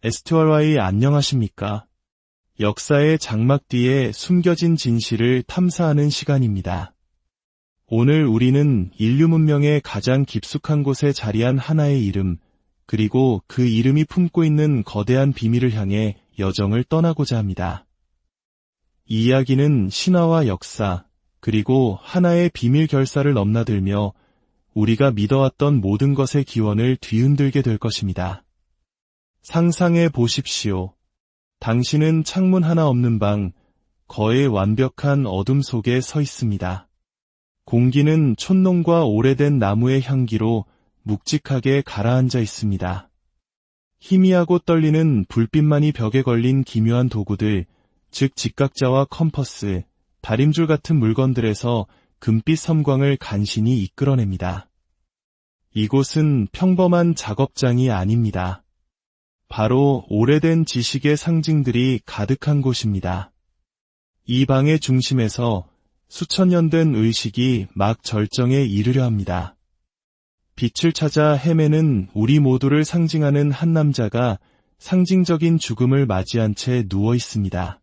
STRY 안녕하십니까? 역사의 장막 뒤에 숨겨진 진실을 탐사하는 시간입니다. 오늘 우리는 인류 문명의 가장 깊숙한 곳에 자리한 하나의 이름, 그리고 그 이름이 품고 있는 거대한 비밀을 향해 여정을 떠나고자 합니다. 이 이야기는 신화와 역사, 그리고 하나의 비밀 결사를 넘나들며 우리가 믿어왔던 모든 것의 기원을 뒤흔들게 될 것입니다. 상상해 보십시오. 당신은 창문 하나 없는 방, 거의 완벽한 어둠 속에 서 있습니다. 공기는 촛농과 오래된 나무의 향기로 묵직하게 가라앉아 있습니다. 희미하고 떨리는 불빛만이 벽에 걸린 기묘한 도구들, 즉 직각자와 컴퍼스, 다림줄 같은 물건들에서 금빛 섬광을 간신히 이끌어냅니다. 이곳은 평범한 작업장이 아닙니다. 바로 오래된 지식의 상징들이 가득한 곳입니다. 이 방의 중심에서 수천 년 된 의식이 막 절정에 이르려 합니다. 빛을 찾아 헤매는 우리 모두를 상징하는 한 남자가 상징적인 죽음을 맞이한 채 누워 있습니다.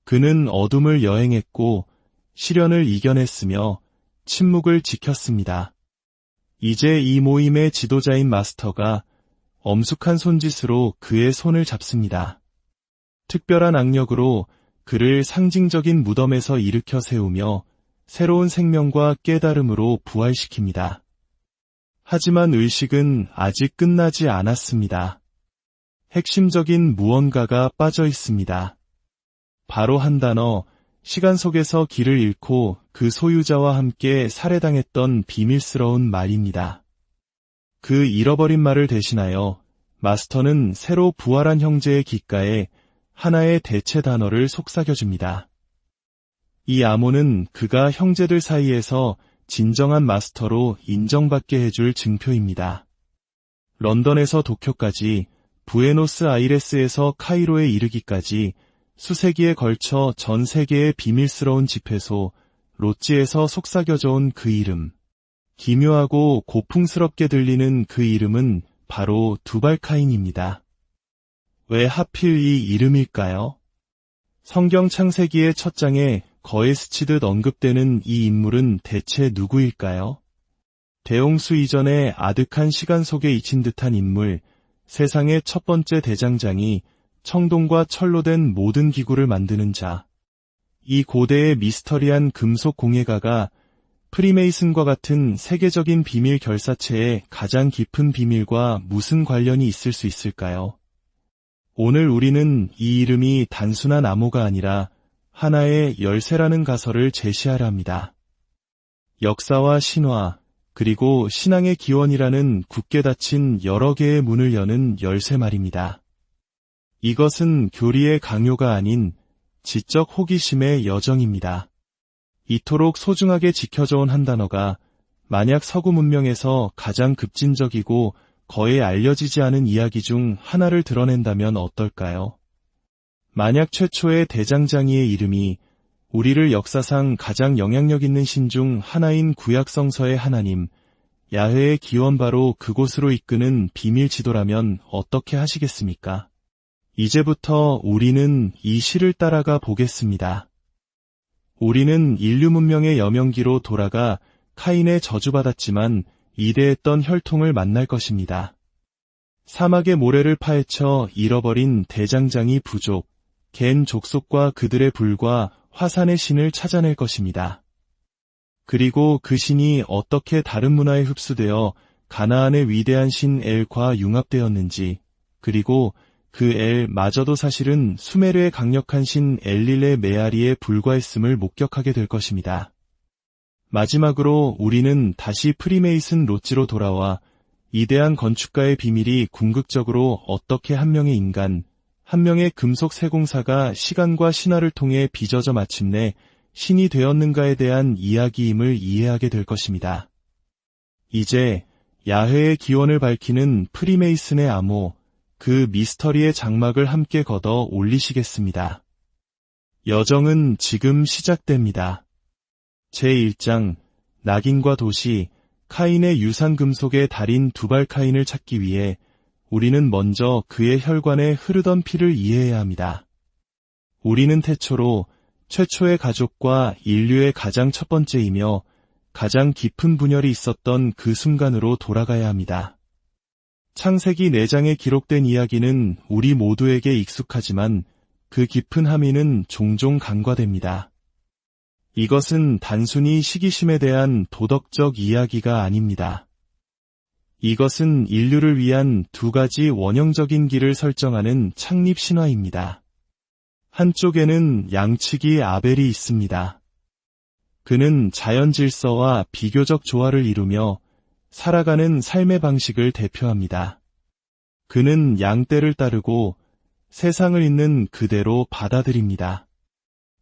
그는 어둠을 여행했고 시련을 이겨냈으며 침묵을 지켰습니다. 이제 이 모임의 지도자인 마스터가 엄숙한 손짓으로 그의 손을 잡습니다. 특별한 악력으로 그를 상징적인 무덤에서 일으켜 세우며 새로운 생명과 깨달음으로 부활시킵니다. 하지만 의식은 아직 끝나지 않았습니다. 핵심적인 무언가가 빠져 있습니다. 바로 한 단어, 시간 속에서 길을 잃고 그 소유자와 함께 살해당했던 비밀스러운 말입니다. 그 잃어버린 말을 대신하여 마스터는 새로 부활한 형제의 귓가에 하나의 대체 단어를 속삭여줍니다. 이 암호는 그가 형제들 사이에서 진정한 마스터로 인정받게 해줄 증표입니다. 런던에서 도쿄까지, 부에노스아이레스에서 카이로에 이르기까지 수세기에 걸쳐 전 세계의 비밀스러운 집회소, 로찌에서 속삭여져 온 그 이름. 기묘하고 고풍스럽게 들리는 그 이름은 바로 두발카인입니다. 왜 하필 이 이름일까요? 성경 창세기의 첫 장에 거에 스치듯 언급되는 이 인물은 대체 누구일까요? 대홍수 이전의 아득한 시간 속에 잊힌 듯한 인물, 세상의 첫 번째 대장장이 청동과 철로 된 모든 기구를 만드는 자. 이 고대의 미스터리한 금속 공예가가 프리메이슨과 같은 세계적인 비밀 결사체의 가장 깊은 비밀과 무슨 관련이 있을 수 있을까요? 오늘 우리는 이 이름이 단순한 암호가 아니라 하나의 열쇠라는 가설을 제시하려 합니다. 역사와 신화, 그리고 신앙의 기원이라는 굳게 닫힌 여러 개의 문을 여는 열쇠 말입니다. 이것은 교리의 강요가 아닌 지적 호기심의 여정입니다. 이토록 소중하게 지켜져 온 한 단어가 만약 서구 문명에서 가장 급진적이고 거의 알려지지 않은 이야기 중 하나를 드러낸다면 어떨까요? 만약 최초의 대장장이의 이름이 우리를 역사상 가장 영향력 있는 신 중 하나인 구약 성서의 하나님, 야훼의 기원 바로 그곳으로 이끄는 비밀 지도라면 어떻게 하시겠습니까? 이제부터 우리는 이 시를 따라가 보겠습니다. 우리는 인류 문명의 여명기로 돌아가 카인의 저주받았지만 이대했던 혈통을 만날 것입니다. 사막의 모래를 파헤쳐 잃어버린 대장장이 부족, 겐 족속과 그들의 불과 화산의 신을 찾아낼 것입니다. 그리고 그 신이 어떻게 다른 문화에 흡수되어 가나안의 위대한 신 엘과 융합되었는지, 그리고 그 엘마저도 사실은 수메르의 강력한 신 엘릴의 메아리에 불과했음을 목격하게 될 것입니다. 마지막으로 우리는 다시 프리메이슨 로찌로 돌아와 이대한 건축가의 비밀이 궁극적으로 어떻게 한 명의 인간, 한 명의 금속 세공사가 시간과 신화를 통해 빚어져 마침내 신이 되었는가에 대한 이야기임을 이해하게 될 것입니다. 이제 야훼의 기원을 밝히는 프리메이슨의 암호, 그 미스터리의 장막을 함께 걷어 올리시겠습니다. 여정은 지금 시작됩니다. 제1장, 낙인과 도시, 카인의 유산 금속의 달인 두발카인을 찾기 위해 우리는 먼저 그의 혈관에 흐르던 피를 이해해야 합니다. 우리는 태초로 최초의 가족과 인류의 가장 첫 번째이며 가장 깊은 분열이 있었던 그 순간으로 돌아가야 합니다. 창세기 4장에 기록된 이야기는 우리 모두에게 익숙하지만 그 깊은 함의는 종종 간과됩니다. 이것은 단순히 시기심에 대한 도덕적 이야기가 아닙니다. 이것은 인류를 위한 2가지 원형적인 길을 설정하는 창립 신화입니다. 한쪽에는 양치기 아벨이 있습니다. 그는 자연 질서와 비교적 조화를 이루며 살아가는 삶의 방식을 대표합니다. 그는 양떼를 따르고 세상을 있는 그대로 받아들입니다.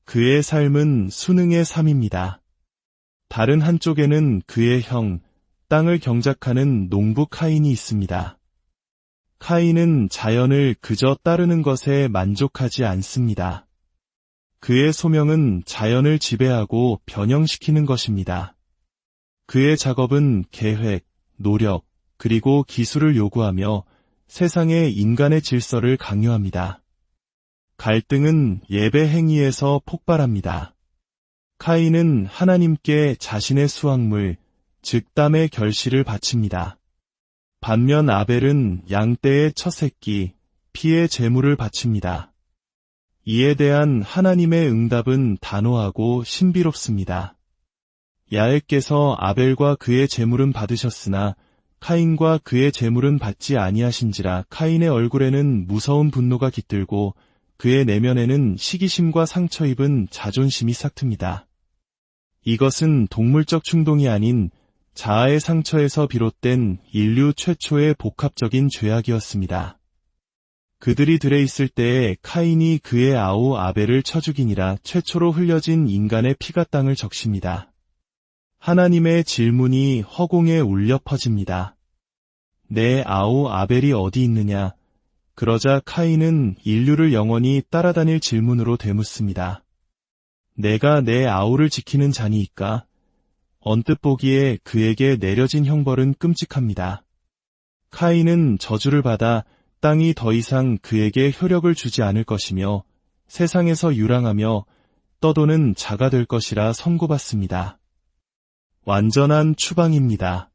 그의 삶은 수능의 삶입니다. 다른 한쪽에는 그의 형, 땅을 경작하는 농부 카인이 있습니다. 카인은 자연을 그저 따르는 것에 만족하지 않습니다. 그의 소명은 자연을 지배하고 변형시키는 것입니다. 그의 작업은 계획, 노력, 그리고 기술을 요구하며 세상에 인간의 질서를 강요합니다. 갈등은 예배 행위에서 폭발합니다. 카인은 하나님께 자신의 수확물, 즉 땀의 결실을 바칩니다. 반면 아벨은 양떼의 첫 새끼, 피의 제물을 바칩니다. 이에 대한 하나님의 응답은 단호하고 신비롭습니다. 야훼께서 아벨과 그의 제물은 받으셨으나 카인과 그의 제물은 받지 아니하신지라. 카인의 얼굴에는 무서운 분노가 깃들고 그의 내면에는 시기심과 상처 입은 자존심이 싹틉니다. 이것은 동물적 충동이 아닌 자아의 상처에서 비롯된 인류 최초의 복합적인 죄악이었습니다. 그들이 들에 있을 때에 카인이 그의 아우 아벨을 쳐 죽이니라. 최초로 흘려진 인간의 피가 땅을 적십니다. 하나님의 질문이 허공에 울려 퍼집니다. 내 아우 아벨이 어디 있느냐? 그러자 카인은 인류를 영원히 따라다닐 질문으로 되묻습니다. 내가 내 아우를 지키는 자니이까? 언뜻 보기에 그에게 내려진 형벌은 끔찍합니다. 카인은 저주를 받아 땅이 더 이상 그에게 효력을 주지 않을 것이며 세상에서 유랑하며 떠도는 자가 될 것이라 선고받습니다. 완전한 추방입니다.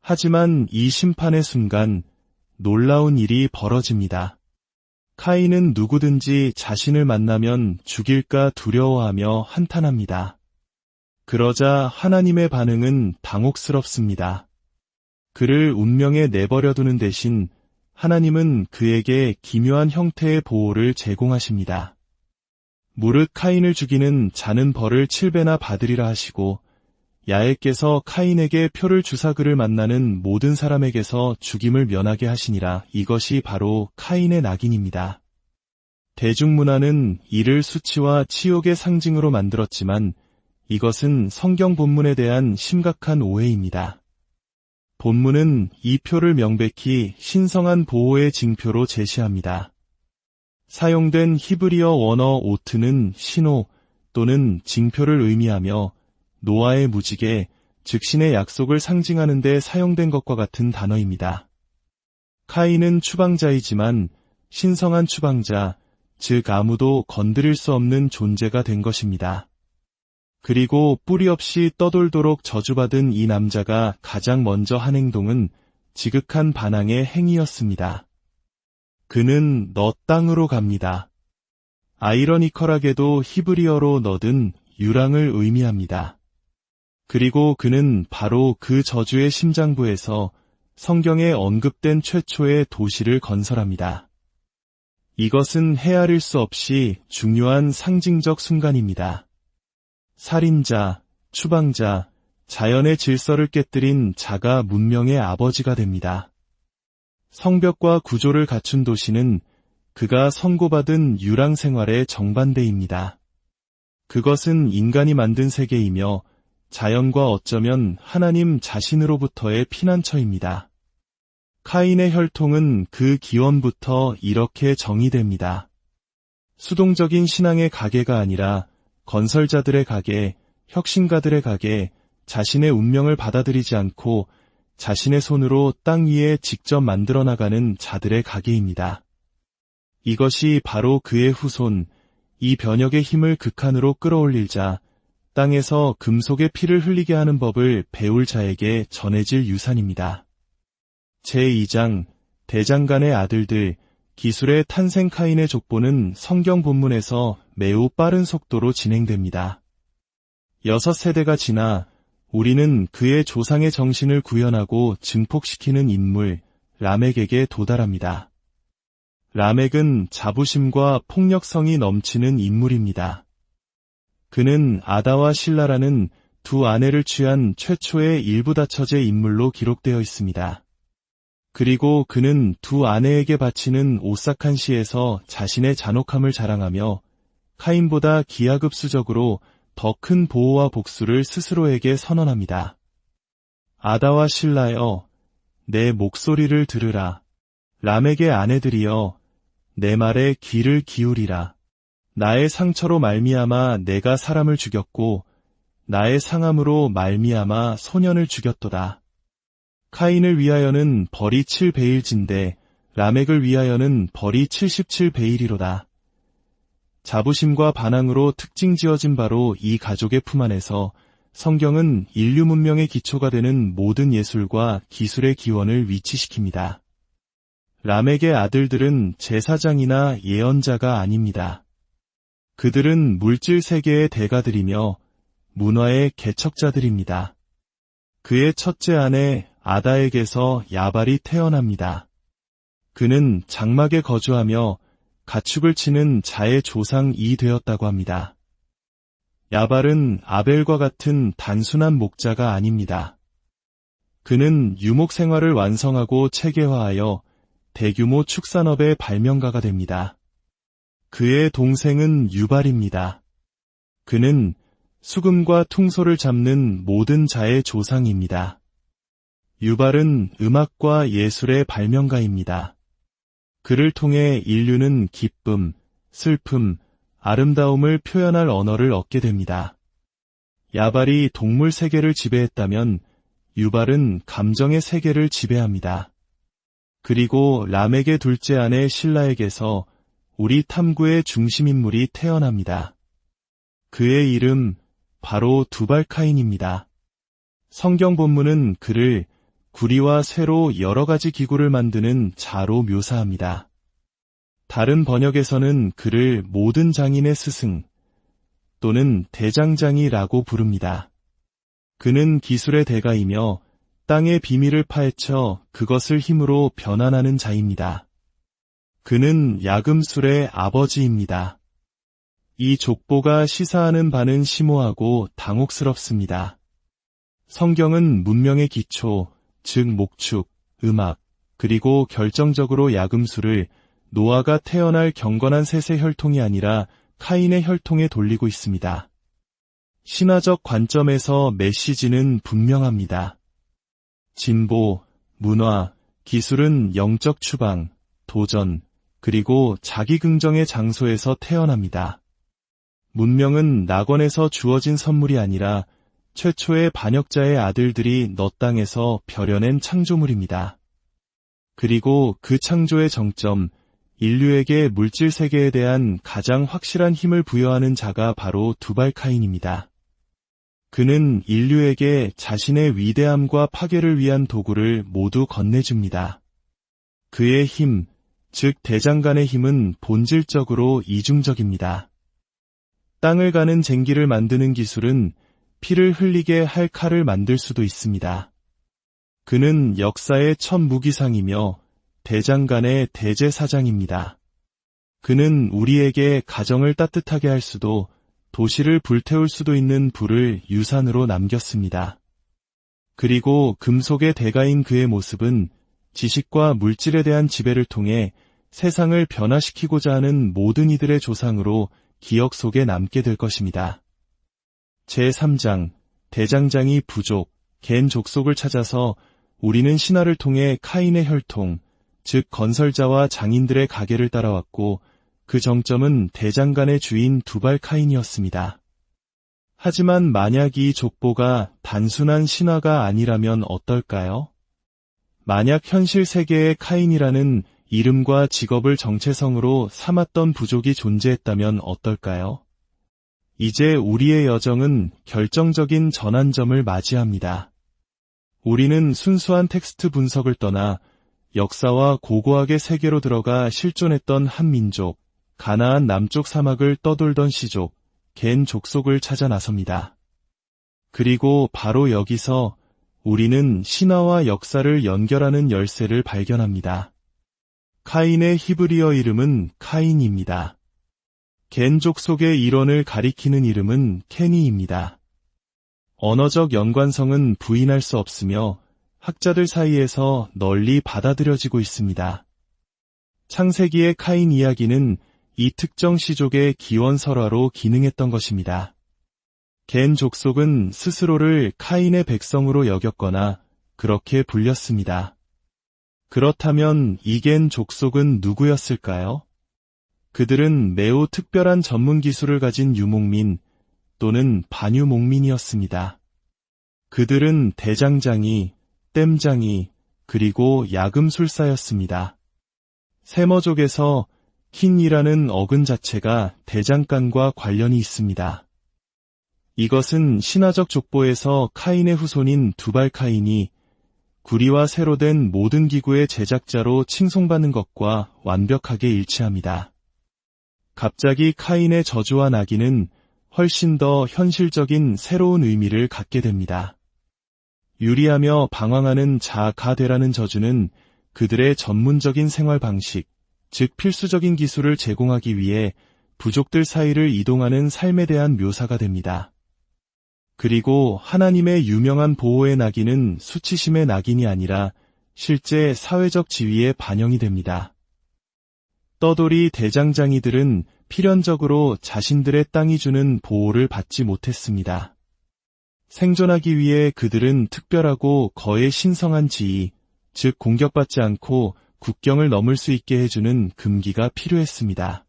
하지만 이 심판의 순간 놀라운 일이 벌어집니다. 카인은 누구든지 자신을 만나면 죽일까 두려워하며 한탄합니다. 그러자 하나님의 반응은 당혹스럽습니다. 그를 운명에 내버려두는 대신 하나님은 그에게 기묘한 형태의 보호를 제공하십니다. 무릇 카인을 죽이는 자는 벌을 7배나 받으리라 하시고 야훼께서 카인에게 표를 주사 그를 만나는 모든 사람에게서 죽임을 면하게 하시니라. 이것이 바로 카인의 낙인입니다. 대중문화는 이를 수치와 치욕의 상징으로 만들었지만 이것은 성경 본문에 대한 심각한 오해입니다. 본문은 이 표를 명백히 신성한 보호의 징표로 제시합니다. 사용된 히브리어 원어 오트는 신호 또는 징표를 의미하며 노아의 무지개, 즉 신의 약속을 상징하는 데 사용된 것과 같은 단어입니다. 카인은 추방자이지만 신성한 추방자, 즉 아무도 건드릴 수 없는 존재가 된 것입니다. 그리고 뿌리 없이 떠돌도록 저주받은 이 남자가 가장 먼저 한 행동은 지극한 반항의 행위였습니다. 그는 너 땅으로 갑니다. 아이러니컬하게도 히브리어로 너든 유랑을 의미합니다. 그리고 그는 바로 그 저주의 심장부에서 성경에 언급된 최초의 도시를 건설합니다. 이것은 헤아릴 수 없이 중요한 상징적 순간입니다. 살인자, 추방자, 자연의 질서를 깨뜨린 자가 문명의 아버지가 됩니다. 성벽과 구조를 갖춘 도시는 그가 선고받은 유랑 생활의 정반대입니다. 그것은 인간이 만든 세계이며 자연과 어쩌면 하나님 자신으로부터의 피난처입니다. 카인의 혈통은 그 기원부터 이렇게 정의됩니다. 수동적인 신앙의 가계가 아니라 건설자들의 가계, 혁신가들의 가계, 자신의 운명을 받아들이지 않고 자신의 손으로 땅 위에 직접 만들어 나가는 자들의 가계입니다. 이것이 바로 그의 후손, 이 변혁의 힘을 극한으로 끌어올리자 땅에서 금속의 피를 흘리게 하는 법을 배울 자에게 전해질 유산입니다. 제2장 대장간의 아들들, 기술의 탄생 카인의 족보는 성경 본문에서 매우 빠른 속도로 진행됩니다. 6세대가 지나 우리는 그의 조상의 정신을 구현하고 증폭시키는 인물 라멕에게 도달합니다. 라멕은 자부심과 폭력성이 넘치는 인물입니다. 그는 아다와 실라라는 두 아내를 취한 최초의 일부다처제 인물로 기록되어 있습니다. 그리고 그는 두 아내에게 바치는 오싹한 시에서 자신의 잔혹함을 자랑하며 카인보다 기하급수적으로 더 큰 보호와 복수를 스스로에게 선언합니다. 아다와 실라여, 내 목소리를 들으라. 라멕의 아내들이여, 내 말에 귀를 기울이라. 나의 상처로 말미암아 내가 사람을 죽였고 나의 상함으로 말미암아 소년을 죽였도다. 카인을 위하여는 벌이 7베일진데 라멕을 위하여는 벌이 77베일이로다. 자부심과 반항으로 특징 지어진 바로 이 가족의 품 안에서 성경은 인류 문명의 기초가 되는 모든 예술과 기술의 기원을 위치시킵니다. 라멕의 아들들은 제사장이나 예언자가 아닙니다. 그들은 물질 세계의 대가들이며 문화의 개척자들입니다. 그의 첫째 아내 아다에게서 야발이 태어납니다. 그는 장막에 거주하며 가축을 치는 자의 조상이 되었다고 합니다. 야발은 아벨과 같은 단순한 목자가 아닙니다. 그는 유목 생활을 완성하고 체계화하여 대규모 축산업의 발명가가 됩니다. 그의 동생은 유발입니다. 그는 수금과 퉁소를 잡는 모든 자의 조상입니다. 유발은 음악과 예술의 발명가입니다. 그를 통해 인류는 기쁨, 슬픔, 아름다움을 표현할 언어를 얻게 됩니다. 야발이 동물 세계를 지배했다면 유발은 감정의 세계를 지배합니다. 그리고 라멕의 둘째 아내 실라에게서 우리 탐구의 중심인물이 태어납니다. 그의 이름 바로 두발카인입니다. 성경 본문은 그를 구리와 쇠로 여러 가지 기구를 만드는 자로 묘사합니다. 다른 번역에서는 그를 모든 장인의 스승 또는 대장장이라고 부릅니다. 그는 기술의 대가이며 땅의 비밀을 파헤쳐 그것을 힘으로 변환하는 자입니다. 그는 야금술의 아버지입니다. 이 족보가 시사하는 바는 심오하고 당혹스럽습니다. 성경은 문명의 기초, 즉 목축, 음악, 그리고 결정적으로 야금술을 노아가 태어날 경건한 셋의 혈통이 아니라 카인의 혈통에 돌리고 있습니다. 신화적 관점에서 메시지는 분명합니다. 진보, 문화, 기술은 영적 추방, 도전, 그리고 자기 긍정의 장소에서 태어납니다. 문명은 낙원에서 주어진 선물이 아니라 최초의 반역자의 아들들이 너 땅에서 벼려낸 창조물입니다. 그리고 그 창조의 정점, 인류에게 물질 세계에 대한 가장 확실한 힘을 부여하는 자가 바로 두발카인입니다. 그는 인류에게 자신의 위대함과 파괴를 위한 도구를 모두 건네줍니다. 그의 힘, 즉 대장간의 힘은 본질적으로 이중적입니다. 땅을 가는 쟁기를 만드는 기술은 피를 흘리게 할 칼을 만들 수도 있습니다. 그는 역사의 첫 무기상이며 대장간의 대제사장입니다. 그는 우리에게 가정을 따뜻하게 할 수도 도시를 불태울 수도 있는 불을 유산으로 남겼습니다. 그리고 금속의 대가인 그의 모습은 지식과 물질에 대한 지배를 통해 세상을 변화시키고자 하는 모든 이들의 조상으로 기억 속에 남게 될 것입니다. 제3장, 대장장이 부족, 겐 족속을 찾아서 우리는 신화를 통해 카인의 혈통, 즉 건설자와 장인들의 가계를 따라왔고 그 정점은 대장간의 주인 두발카인이었습니다. 하지만 만약 이 족보가 단순한 신화가 아니라면 어떨까요? 만약 현실 세계에 카인이라는 이름과 직업을 정체성으로 삼았던 부족이 존재했다면 어떨까요? 이제 우리의 여정은 결정적인 전환점을 맞이합니다. 우리는 순수한 텍스트 분석을 떠나 역사와 고고학의 세계로 들어가 실존했던 한 민족, 가나안 남쪽 사막을 떠돌던 시족, 겐 족속을 찾아 나섭니다. 그리고 바로 여기서 우리는 신화와 역사를 연결하는 열쇠를 발견합니다. 카인의 히브리어 이름은 카인입니다. 겐 족속의 일원을 가리키는 이름은 케니입니다. 언어적 연관성은 부인할 수 없으며 학자들 사이에서 널리 받아들여지고 있습니다. 창세기의 카인 이야기는 이 특정 시족의 기원 설화로 기능했던 것입니다. 겐 족속은 스스로를 카인의 백성으로 여겼거나 그렇게 불렸습니다. 그렇다면 이 겐 족속은 누구였을까요? 그들은 매우 특별한 전문 기술을 가진 유목민 또는 반유목민이었습니다. 그들은 대장장이, 땜장이, 그리고 야금술사였습니다. 세머족에서 킨이라는 어근 자체가 대장간과 관련이 있습니다. 이것은 신화적 족보에서 카인의 후손인 두발 카인이 구리와 새로 된 모든 기구의 제작자로 칭송받는 것과 완벽하게 일치합니다. 갑자기 카인의 저주와 낙인은 훨씬 더 현실적인 새로운 의미를 갖게 됩니다. 유리하며 방황하는 자가 되라는 저주는 그들의 전문적인 생활 방식, 즉 필수적인 기술을 제공하기 위해 부족들 사이를 이동하는 삶에 대한 묘사가 됩니다. 그리고 하나님의 유명한 보호의 낙인은 수치심의 낙인이 아니라 실제 사회적 지위의 반영이 됩니다. 떠돌이 대장장이들은 필연적으로 자신들의 땅이 주는 보호를 받지 못했습니다. 생존하기 위해 그들은 특별하고 거의 신성한 지위, 즉 공격받지 않고 국경을 넘을 수 있게 해주는 금기가 필요했습니다.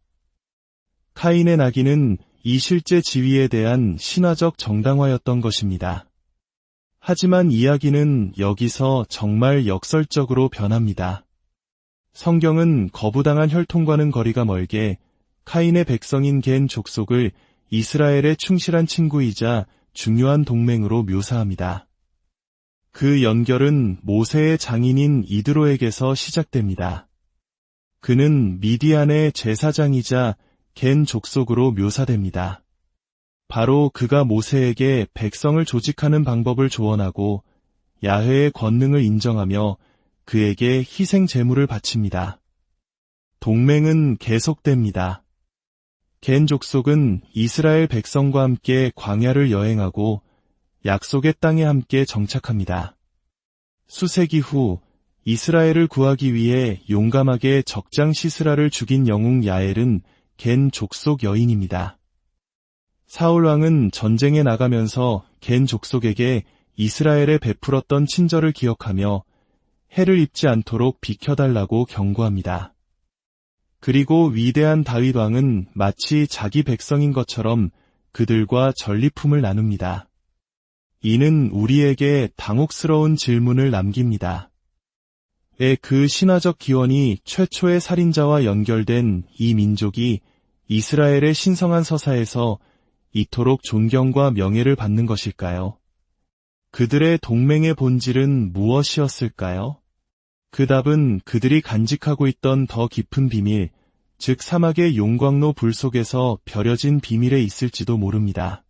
카인의 낙인은 이 실제 지위에 대한 신화적 정당화였던 것입니다. 하지만 이야기는 여기서 정말 역설적으로 변합니다. 성경은 거부당한 혈통과는 거리가 멀게 카인의 백성인 겐 족속을 이스라엘의 충실한 친구이자 중요한 동맹으로 묘사합니다. 그 연결은 모세의 장인인 이드로에게서 시작됩니다. 그는 미디안의 제사장이자 겐 족속으로 묘사됩니다. 바로 그가 모세에게 백성을 조직하는 방법을 조언하고 야훼의 권능을 인정하며 그에게 희생 제물을 바칩니다. 동맹은 계속됩니다. 겐 족속은 이스라엘 백성과 함께 광야를 여행하고 약속의 땅에 함께 정착합니다. 수세기 후 이스라엘을 구하기 위해 용감하게 적장 시스라를 죽인 영웅 야엘은 겐 족속 여인입니다. 사울 왕은 전쟁에 나가면서 겐 족속에게 이스라엘에 베풀었던 친절을 기억하며 해를 입지 않도록 비켜달라고 경고합니다. 그리고 위대한 다윗 왕은 마치 자기 백성인 것처럼 그들과 전리품을 나눕니다. 이는 우리에게 당혹스러운 질문을 남깁니다. 왜 그 신화적 기원이 최초의 살인자와 연결된 이 민족이 이스라엘의 신성한 서사에서 이토록 존경과 명예를 받는 것일까요? 그들의 동맹의 본질은 무엇이었을까요? 그 답은 그들이 간직하고 있던 더 깊은 비밀, 즉 사막의 용광로 불 속에서 벼려진 비밀에 있을지도 모릅니다.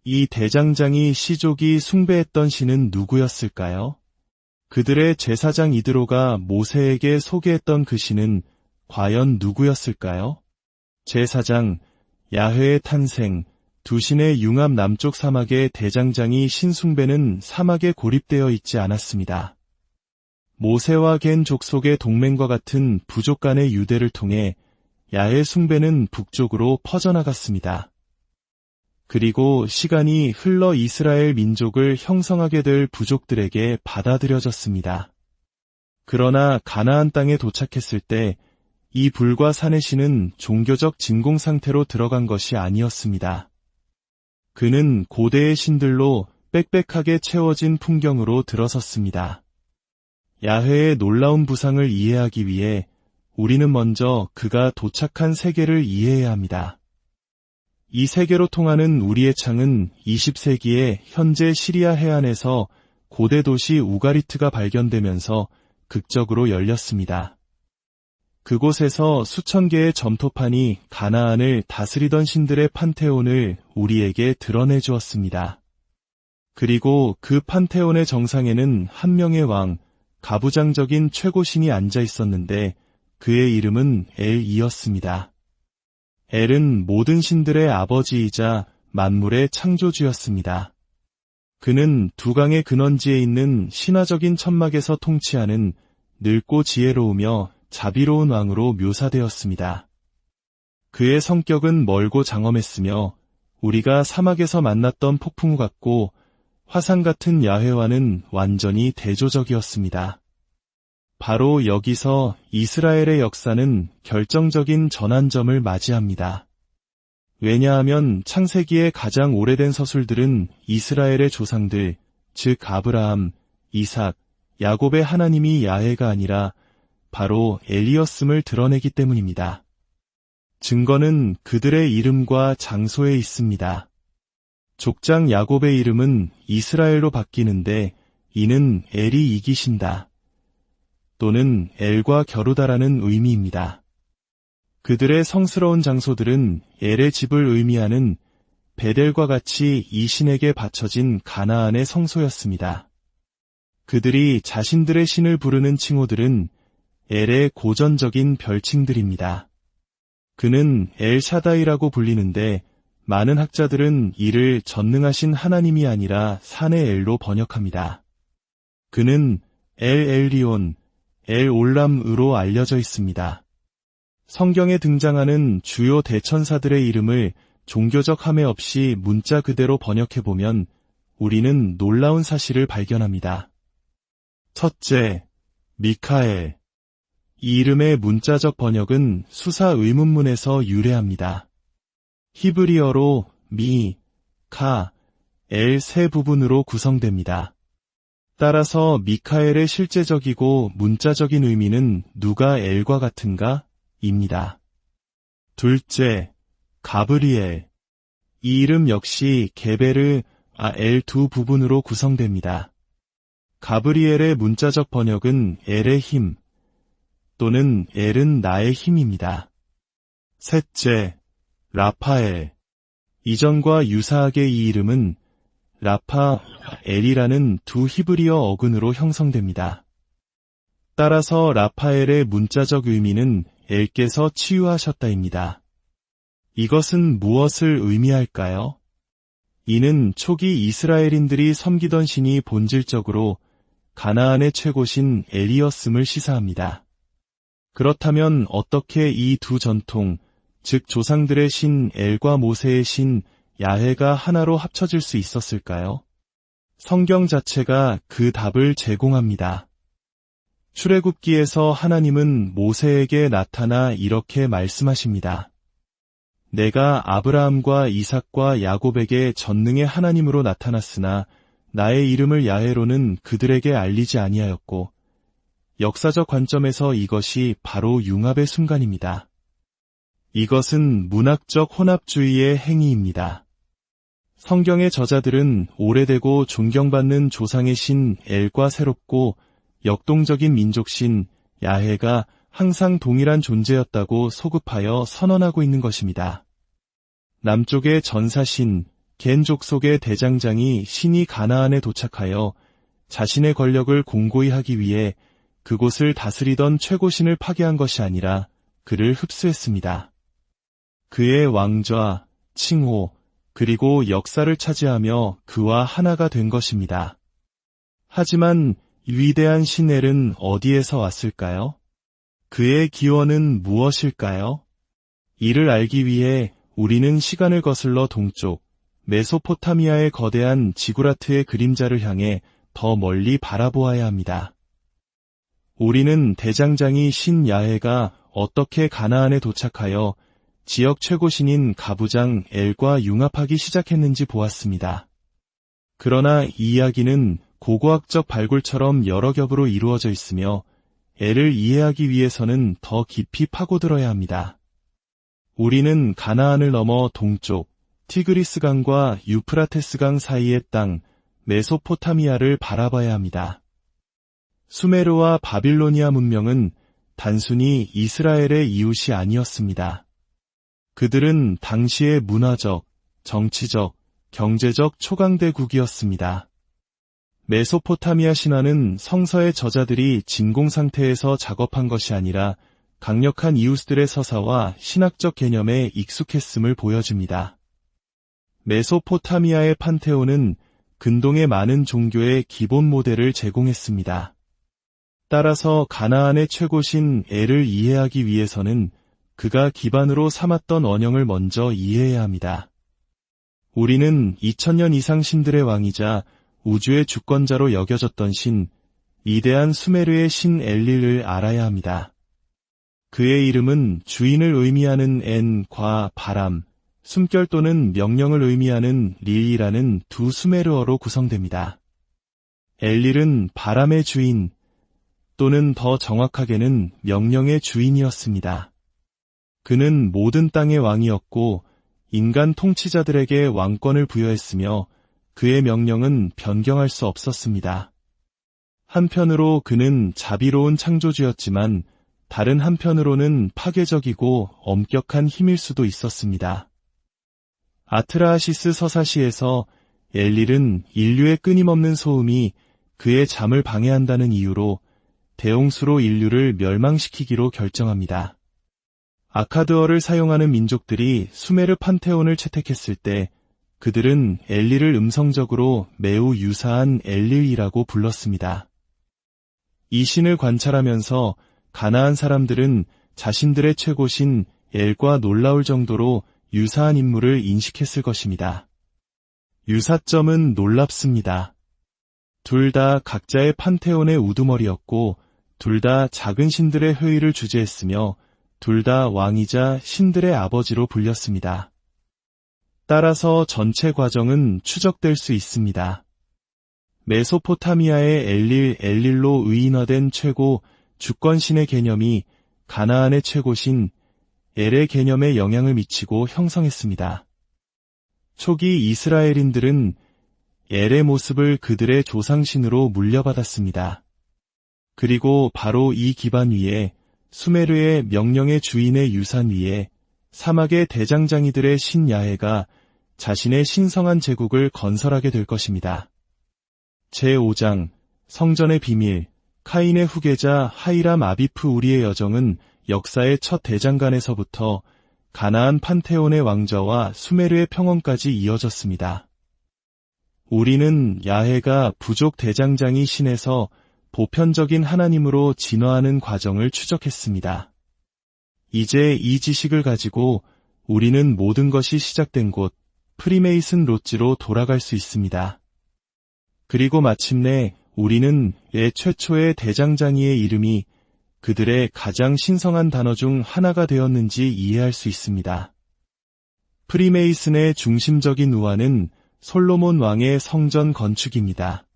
이 대장장이 시족이 숭배했던 신은 누구였을까요? 그들의 제사장 이드로가 모세에게 소개했던 그 신은 과연 누구였을까요? 제사장, 야훼의 탄생, 두 신의 융합 남쪽 사막의 대장장이 신숭배는 사막에 고립되어 있지 않았습니다. 모세와 겐 족속의 동맹과 같은 부족 간의 유대를 통해 야훼 숭배는 북쪽으로 퍼져나갔습니다. 그리고 시간이 흘러 이스라엘 민족을 형성하게 될 부족들에게 받아들여졌습니다. 그러나 가나안 땅에 도착했을 때 이 불과 산의 신은 종교적 진공 상태로 들어간 것이 아니었습니다. 그는 고대의 신들로 빽빽하게 채워진 풍경으로 들어섰습니다. 야훼의 놀라운 부상을 이해하기 위해 우리는 먼저 그가 도착한 세계를 이해해야 합니다. 이 세계로 통하는 우리의 창은 20세기에 현재 시리아 해안에서 고대 도시 우가리트가 발견되면서 극적으로 열렸습니다. 그곳에서 수천 개의 점토판이 가나안을 다스리던 신들의 판테온을 우리에게 드러내 주었습니다. 그리고 그 판테온의 정상에는 한 명의 왕, 가부장적인 최고신이 앉아 있었는데 그의 이름은 엘이었습니다. 엘은 모든 신들의 아버지이자 만물의 창조주였습니다. 그는 두 강의 근원지에 있는 신화적인 천막에서 통치하는 늙고 지혜로우며 자비로운 왕으로 묘사되었습니다. 그의 성격은 멀고 장엄했으며 우리가 사막에서 만났던 폭풍우 같고 화산 같은 야훼와는 완전히 대조적이었습니다. 바로 여기서 이스라엘의 역사는 결정적인 전환점을 맞이합니다. 왜냐하면 창세기의 가장 오래된 서술들은 이스라엘의 조상들, 즉 아브라함, 이삭, 야곱의 하나님이 야훼가 아니라 바로 엘이었음을 드러내기 때문입니다. 증거는 그들의 이름과 장소에 있습니다. 족장 야곱의 이름은 이스라엘로 바뀌는데 이는 엘이 이기신다 또는 엘과 겨루다라는 의미입니다. 그들의 성스러운 장소들은 엘의 집을 의미하는 베델과 같이 이 신에게 바쳐진 가나안의 성소였습니다. 그들이 자신들의 신을 부르는 칭호들은 엘의 고전적인 별칭들입니다. 그는 엘샤다이라고 불리는데 많은 학자들은 이를 전능하신 하나님이 아니라 산의 엘로 번역합니다. 그는 엘리온, 엘올람으로 알려져 있습니다. 성경에 등장하는 주요 대천사들의 이름을 종교적 함해 없이 문자 그대로 번역해보면 우리는 놀라운 사실을 발견합니다. 첫째, 미카엘. 이 이름의 문자적 번역은 수사 의문문에서 유래합니다. 히브리어로 미, 카, 엘 세 부분으로 구성됩니다. 따라서 미카엘의 실제적이고 문자적인 의미는 누가 엘과 같은가? 입니다. 둘째, 가브리엘. 이 이름 역시 게베르, 엘 두 부분으로 구성됩니다. 가브리엘의 문자적 번역은 엘의 힘 또는 엘은 나의 힘입니다. 셋째, 라파엘. 이전과 유사하게 이 이름은 라파엘이라는 두 히브리어 어근으로 형성됩니다. 따라서 라파엘의 문자적 의미는 엘께서 치유하셨다입니다. 이것은 무엇을 의미할까요? 이는 초기 이스라엘인들이 섬기던 신이 본질적으로 가나안의 최고신 엘이었음을 시사합니다. 그렇다면 어떻게 이 두 전통, 즉 조상들의 신 엘과 모세의 신 야훼가 하나로 합쳐질 수 있었을까요? 성경 자체가 그 답을 제공합니다. 출애굽기에서 하나님은 모세에게 나타나 이렇게 말씀하십니다. 내가 아브라함과 이삭과 야곱에게 전능의 하나님으로 나타났으나 나의 이름을 야훼로는 그들에게 알리지 아니하였고 역사적 관점에서 이것이 바로 융합의 순간입니다. 이것은 문학적 혼합주의의 행위입니다. 성경의 저자들은 오래되고 존경받는 조상의 신 엘과 새롭고 역동적인 민족신 야훼가 항상 동일한 존재였다고 소급하여 선언하고 있는 것입니다. 남쪽의 전사신 겐 족속의 대장장이 신이 가나안에 도착하여 자신의 권력을 공고히 하기 위해 그곳을 다스리던 최고신을 파괴한 것이 아니라 그를 흡수했습니다. 그의 왕좌, 칭호, 그리고 역사를 차지하며 그와 하나가 된 것입니다. 하지만 위대한 신 엘은 어디에서 왔을까요? 그의 기원은 무엇일까요? 이를 알기 위해 우리는 시간을 거슬러 동쪽, 메소포타미아의 거대한 지구라트의 그림자를 향해 더 멀리 바라보아야 합니다. 우리는 대장장이 신 야훼가 어떻게 가나안에 도착하여 지역 최고신인 가부장 엘과 융합하기 시작했는지 보았습니다. 그러나 이 이야기는 고고학적 발굴처럼 여러 겹으로 이루어져 있으며 엘을 이해하기 위해서는 더 깊이 파고들어야 합니다. 우리는 가나안을 넘어 동쪽 티그리스강과 유프라테스강 사이의 땅 메소포타미아를 바라봐야 합니다. 수메르와 바빌로니아 문명은 단순히 이스라엘의 이웃이 아니었습니다. 그들은 당시의 문화적, 정치적, 경제적 초강대국이었습니다. 메소포타미아 신화는 성서의 저자들이 진공 상태에서 작업한 것이 아니라 강력한 이웃들의 서사와 신학적 개념에 익숙했음을 보여줍니다. 메소포타미아의 판테온은 근동의 많은 종교의 기본 모델을 제공했습니다. 따라서 가나안의 최고신 엘을 이해하기 위해서는 그가 기반으로 삼았던 원형을 먼저 이해해야 합니다. 우리는 2000년 이상 신들의 왕이자 우주의 주권자로 여겨졌던 신, 위대한 수메르의 신 엘릴을 알아야 합니다. 그의 이름은 주인을 의미하는 엔과 바람, 숨결 또는 명령을 의미하는 릴이라는 두 수메르어로 구성됩니다. 엘릴은 바람의 주인, 또는 더 정확하게는 명령의 주인이었습니다. 그는 모든 땅의 왕이었고 인간 통치자들에게 왕권을 부여했으며 그의 명령은 변경할 수 없었습니다. 한편으로 그는 자비로운 창조주였지만 다른 한편으로는 파괴적이고 엄격한 힘일 수도 있었습니다. 아트라하시스 서사시에서 엘릴은 인류의 끊임없는 소음이 그의 잠을 방해한다는 이유로 대홍수로 인류를 멸망시키기로 결정합니다. 아카드어를 사용하는 민족들이 수메르 판테온을 채택했을 때 그들은 엘릴을 음성적으로 매우 유사한 엘릴이라고 불렀습니다. 이 신을 관찰하면서 가나안 사람들은 자신들의 최고신 엘과 놀라울 정도로 유사한 인물을 인식했을 것입니다. 유사점은 놀랍습니다. 둘 다 각자의 판테온의 우두머리였고 둘 다 작은 신들의 회의를 주재했으며 둘 다 왕이자 신들의 아버지로 불렸습니다. 따라서 전체 과정은 추적될 수 있습니다. 메소포타미아의 엘릴로 의인화된 최고 주권신의 개념이 가나안의 최고신 엘의 개념에 영향을 미치고 형성했습니다. 초기 이스라엘인들은 엘의 모습을 그들의 조상신으로 물려받았습니다. 그리고 바로 이 기반 위에 수메르의 명령의 주인의 유산 위에 사막의 대장장이들의 신 야훼가 자신의 신성한 제국을 건설하게 될 것입니다. 제5장 성전의 비밀 카인의 후계자 하이람 아비프 우리의 여정은 역사의 첫 대장간에서부터 가나안 판테온의 왕좌와 수메르의 평원까지 이어졌습니다. 우리는 야훼가 부족 대장장이 신에서 보편적인 하나님으로 진화하는 과정을 추적했습니다. 이제 이 지식을 가지고 우리는 모든 것이 시작된 곳 프리메이슨 로지로 돌아갈 수 있습니다. 그리고 마침내 우리는 왜 최초의 대장장이의 이름이 그들의 가장 신성한 단어 중 하나가 되었는지 이해할 수 있습니다. 프리메이슨의 중심적인 우화는 솔로몬 왕의 성전 건축입니다.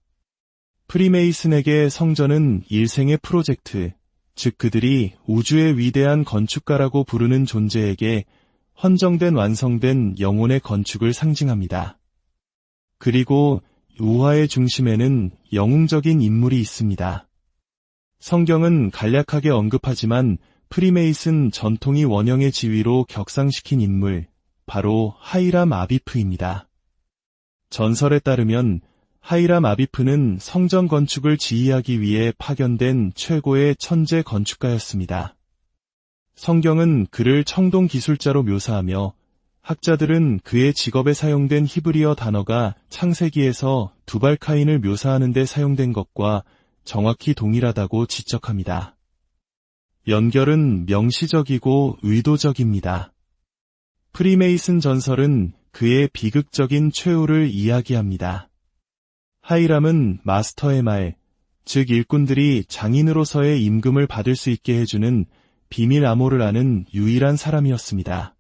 프리메이슨에게 성전은 일생의 프로젝트, 즉 그들이 우주의 위대한 건축가라고 부르는 존재에게 헌정된 완성된 영혼의 건축을 상징합니다. 그리고 우화의 중심에는 영웅적인 인물이 있습니다. 성경은 간략하게 언급하지만 프리메이슨 전통이 원형의 지위로 격상시킨 인물, 바로 하이람 아비프입니다. 전설에 따르면 하이람 아비프는 성전 건축을 지휘하기 위해 파견된 최고의 천재 건축가였습니다. 성경은 그를 청동 기술자로 묘사하며 학자들은 그의 직업에 사용된 히브리어 단어가 창세기에서 두발카인을 묘사하는 데 사용된 것과 정확히 동일하다고 지적합니다. 연결은 명시적이고 의도적입니다. 프리메이슨 전설은 그의 비극적인 최후를 이야기합니다. 하이람은 마스터의 말, 즉 일꾼들이 장인으로서의 임금을 받을 수 있게 해주는 비밀 암호를 아는 유일한 사람이었습니다.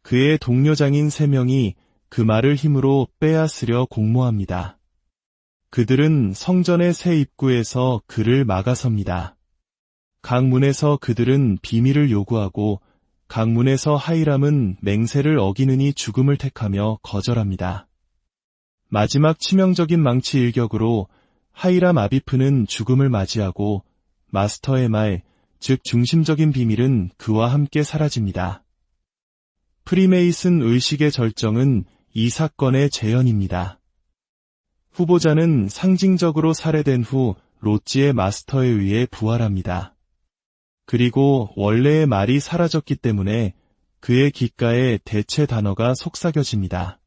그의 동료 장인 3명이 그 말을 힘으로 빼앗으려 공모합니다. 그들은 성전의 새 입구에서 그를 막아섭니다. 각 문에서 그들은 비밀을 요구하고 각 문에서 하이람은 맹세를 어기느니 죽음을 택하며 거절합니다. 마지막 치명적인 망치 일격으로 하이람 아비프는 죽음을 맞이하고 마스터의 말, 즉 중심적인 비밀은 그와 함께 사라집니다. 프리메이슨 의식의 절정은 이 사건의 재현입니다. 후보자는 상징적으로 살해된 후 로찌의 마스터에 의해 부활합니다. 그리고 원래의 말이 사라졌기 때문에 그의 귓가에 대체 단어가 속삭여집니다.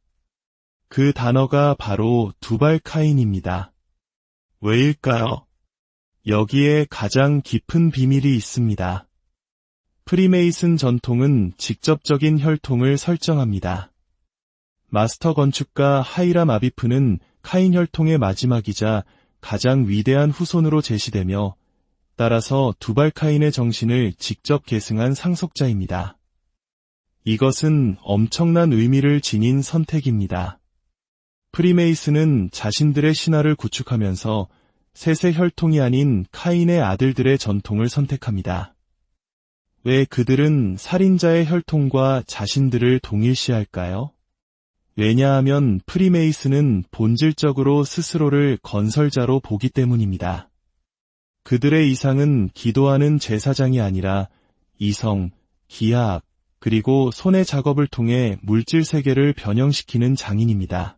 그 단어가 바로 두발 카인입니다. 왜일까요? 여기에 가장 깊은 비밀이 있습니다. 프리메이슨 전통은 직접적인 혈통을 설정합니다. 마스터 건축가 하이람 아비프는 카인 혈통의 마지막이자 가장 위대한 후손으로 제시되며 따라서 두발 카인의 정신을 직접 계승한 상속자입니다. 이것은 엄청난 의미를 지닌 선택입니다. 프리메이슨은 자신들의 신화를 구축하면서 셋의 혈통이 아닌 카인의 아들들의 전통을 선택합니다. 왜 그들은 살인자의 혈통과 자신들을 동일시할까요? 왜냐하면 프리메이슨은 본질적으로 스스로를 건설자로 보기 때문입니다. 그들의 이상은 기도하는 제사장이 아니라 이성, 기하학, 그리고 손의 작업을 통해 물질 세계를 변형시키는 장인입니다.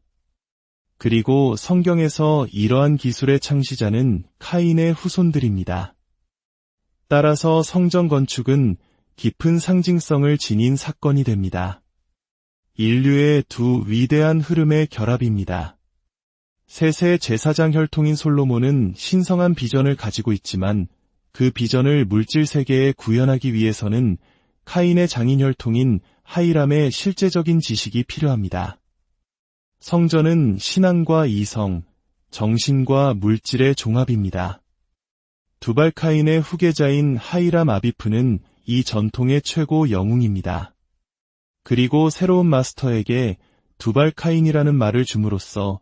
그리고 성경에서 이러한 기술의 창시자는 카인의 후손들입니다. 따라서 성전 건축은 깊은 상징성을 지닌 사건이 됩니다. 인류의 두 위대한 흐름의 결합입니다. 셋의 제사장 혈통인 솔로몬은 신성한 비전을 가지고 있지만 그 비전을 물질 세계에 구현하기 위해서는 카인의 장인 혈통인 하이람의 실제적인 지식이 필요합니다. 성전은 신앙과 이성, 정신과 물질의 종합입니다. 두발 카인의 후계자인 하이람 아비프는 이 전통의 최고 영웅입니다. 그리고 새로운 마스터에게 두발 카인이라는 말을 줌으로써